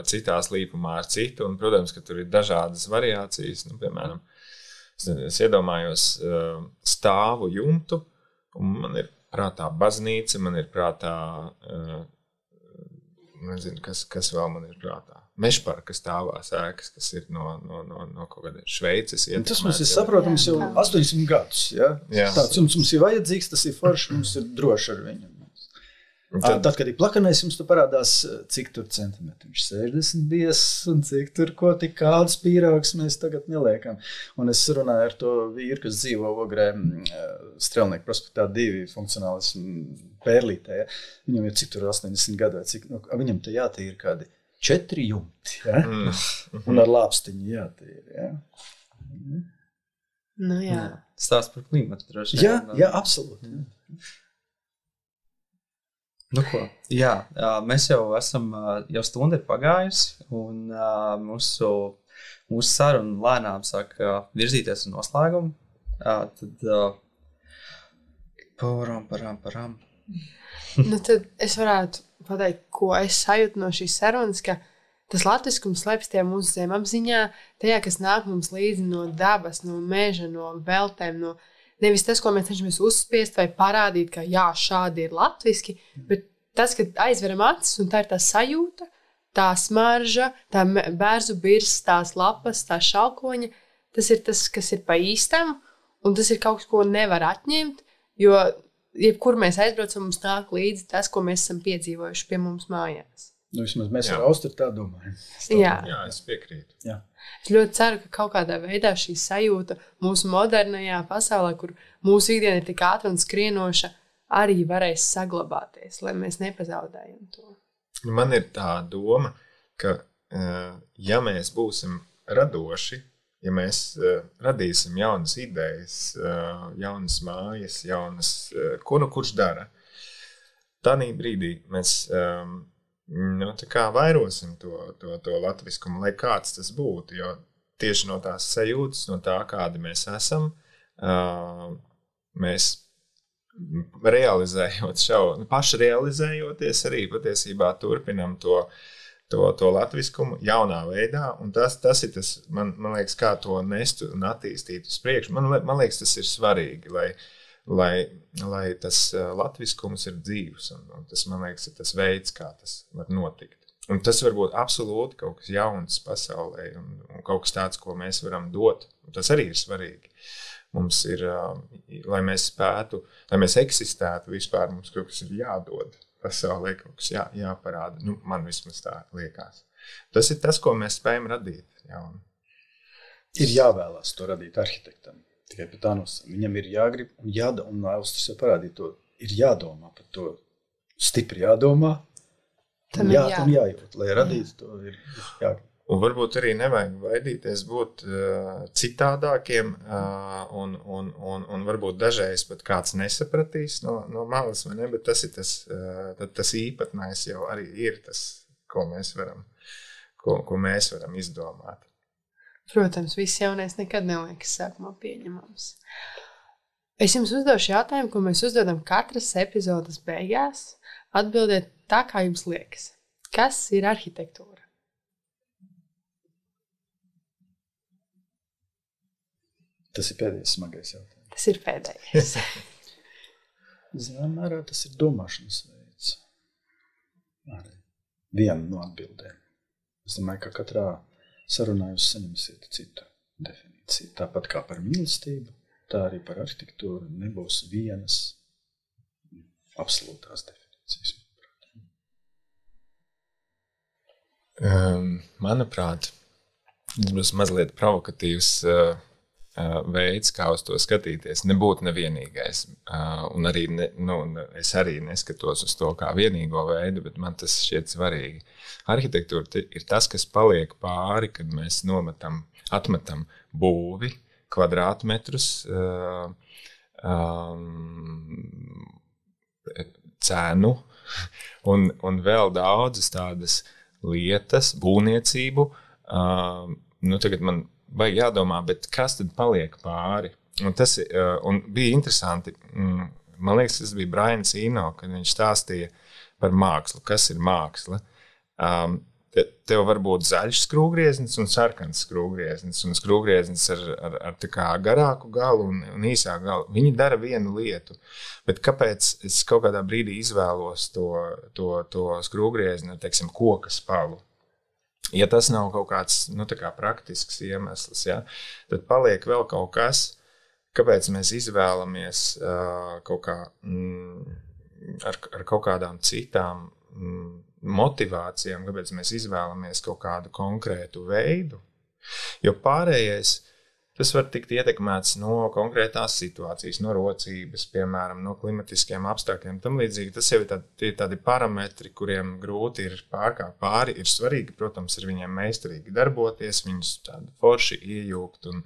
citā slīpumā ar citu, un, protams, ka tur ir dažādas variācijas. Nu, piemēram, es iedomājos stāvu jumtu, un man ir prātā baznīca, man ir prātā, nezinu, kas vēl man ir prātā. Mežparka stāvās ēkas, kas ir no kaut kāda Šveices ietekmēs. Tas mums ir saprotams jau 80 gadus. Tāds mums ir vajadzīgs, tas ir forši, mums ir droši ar viņu. Tad, kad ir plakanais, jums tur parādās, cik tur centimetri. 60 bies un cik tur ko tik kāds pīrāgs mēs tagad neliekam. Un es runāju ar to vīru, kas dzīvo Ogrē Strelnieku prospektā 2 funkcionālismu Pērlītē. Viņam ir cik tur 80 gadu, viņam te jātīra kādi 4 jumti, un ar lāpstiņu jātīra, Nu jā. Stāst par klimatu droši. Jā, absolūti. Nu ko, jā, mēs jau esam, jau stunda ir pagājusi, un mūsu saruna lēnām sāk virzīties uz noslēgumu. Tad param. Nu tad es varētu pateikt, ko es sajūtu no šīs sarunas, ka tas latviskums slēpjas tajā mūsu zemapziņā, tajā, kas nāk mums līdzi no dabas, no meža, no veltēm, no nevis tas, ko mēs cenšamies uzspiest vai parādīt, ka jā, šādi ir latviski, bet tas, ka aizveram acis un tā ir tā sajūta, tā smarža, tā bērzu birs, tās lapas, tā šalkoņa, tas ir tas, kas ir pa īstam, un tas ir kaut kas, ko nevar atņemt, jo jebkur mēs aizbraucam, mums nāk līdzi tas, ko mēs esam piedzīvojuši pie mums mājās. Nu, vismaz mēs ar Austru tā domājam. Jā, es piekrītu. Jā. Es ļoti ceru, ka kaut kādā veidā šī sajūta mūsu modernajā pasaulē, kur mūsu ikdiena ir tik ātra un skrienoša, arī varēs saglabāties, lai mēs nepazaudējam to. Man ir tā doma, ka ja mēs būsim radoši, ja mēs radīsim jaunas idejas, jaunas mājas, jaunas, ko nu kurš dara, tādā brīdī mēs tā kā vairosim to latviskumu, lai kāds tas būtu, jo tieši no tās sajūtas, no tā, kādi mēs esam, mēs realizējot pašrealizējoties arī patiesībā turpinam to latviskumu jaunā veidā, un tas ir tas, man liekas, kā to nest un attīstīt uz priekšu. Man liekas, tas ir svarīgi, lai tas latviskums ir dzīvs, un tas, man liekas, ir tas veids, kā tas var notikt. Un tas var būt absolūti kaut kas jauns pasaulē, un kaut kas tāds, ko mēs varam dot, un tas arī ir svarīgi. Mums ir, lai mēs spētu, lai mēs eksistētu vispār, mums kaut kas ir jādod pasaulē, kaut kas jāparāda. Nu, man vismaz tā liekas. Tas ir tas, ko mēs spējam radīt. Jaunu. Ir jāvēlās to radīt arhitektam. Tikai par tā nosam. Viņam ir jāgrib un Austris jau parādīt to. Ir jādomā par to. Stipri jādomā. Un jājūt. Lai radītu to ir jāgrib. Un varbūt arī nevajag baidīties būt citādākiem, un varbūt dažreiz pat kāds nesapratīs no malas, vai ne, bet tas ir tas īpatnējs jau arī ir tas, ko mēs varam izdomāt. Protams, viss jaunais nekad neliekas sākumā pieņemams. Es jums uzdošu jautājumu, ko mēs uzdodam katras epizodes beigās. Atbildiet tā, kā jums liekas. Kas ir arhitektūra? Tas ir pēdējais smagais jautājums. Tas ir pēdējais. Zināmā mērā tas ir domāšanas veids. Arī viena no atbildēm. Es domāju, ka katrā sarunā jūs saņemsiet citu definīciju. Tāpat kā par mīlestību, tā arī par arhitektūru nebūs vienas absolūtās definīcijas. Manuprāt, tas būs mazliet provokatīvs veids, kā uz to skatīties, nebūtu nevienīgais. Un arī es arī neskatos uz to kā vienīgo veidu, bet man tas šķiet svarīgi. Arhitektūra ir tas, kas paliek pāri, kad mēs atmetam būvi, kvadrātmetrus, cenu un vēl daudzas tādas lietas, būvniecību. Tagad man vajag jādomā, bet kas tad paliek pāri? Un bija interesanti, man liekas, tas bija Brians Eno, kad viņš stāstīja par mākslu. Kas ir māksla? Tev var būt zaļš skrūvgrieznis un sarkans skrūvgrieznis, un skrūvgrieznis ar tā kā garāku galu un īsāku galu. Viņi dara vienu lietu, bet kāpēc es kaut kādā brīdī izvēlos to skrūvgriezni, teiksim, koka spalu? Ja tas nav kaut kāds, tā kā praktisks iemesls, ja, tad paliek vēl kaut kas, kāpēc mēs izvēlamies kaut kā ar kaut kādām citām motivācijām, kāpēc mēs izvēlamies kaut kādu konkrētu veidu. Jo pārējais, tas var tikt ietekmēts no konkrētās situācijas, no rocības, piemēram, no klimatiskiem apstākļiem. Tam līdzīgi tas jau ir tādi parametri, kuriem grūti ir pārkāpt pāri. Ir svarīgi, protams, ar viņiem meistarīgi darboties, viņus tādi forši iejūgt un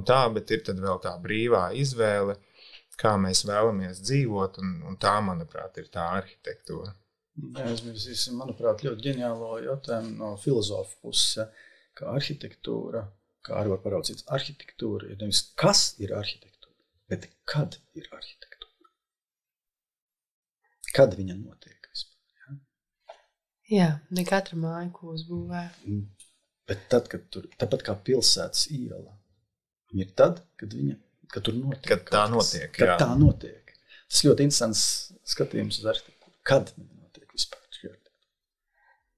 tā, bet ir tad vēl tā brīvā izvēle, kā mēs vēlamies dzīvot, un tā, manuprāt, ir tā arhitektūra. Neaizmirsīsim, manuprāt, ļoti ģeniālo jautājumu no filozofa puses, ka arhitektūra, kā arī var paraudzīt, arhitektūra ir nevis kas ir arhitektūra, bet kad ir arhitektūra. Kad viņa notiek vispār, ja? Jā, ne katra māja, ko uzbūvē. Bet tad, tāpat kā pilsētas iela, viņa ir tad, kad tur notiek. Kad tā notiek, jā. Kad tā notiek. Tas ļoti interesants skatījums uz arhitektūru. Kad viņa notiek vispār?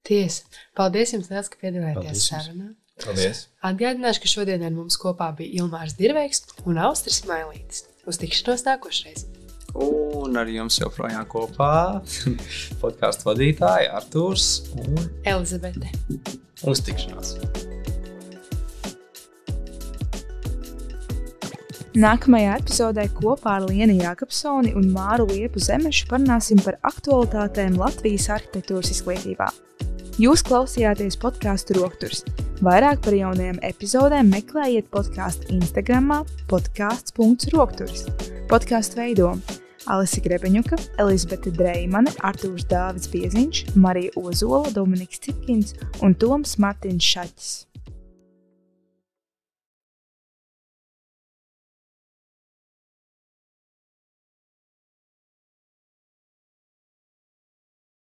Tiesa. Paldies jums, liels, ka piedalījāties sarunā. Paldies. Atgādināšu, ka šodien ar mums kopā bija Ilmārs Dirveiks un Austris Mailītis. Uz tikšanos nākošreiz. Un ar jums joprojām kopā podcastu vadītāji Artūrs un Elizabete. Uz tikšanos. Nākamajā epizodē kopā ar Lienu Jākapsoni un Māru Liepu Zemešu parunāsim par aktualitātēm Latvijas arhitektūras izglītībā. Jūs klausījāties podcastu Rokturs. Vairāk par jaunajām epizodēm meklējiet podcastu Instagramā podcasts.rokturs. Podcastu veido Alise Grebeņuka, Elizabete Dreimane, Artūrs Dāvids Bieziņš, Marija Ozola, Dominiks Cipkins un Toms Martins Šaķis.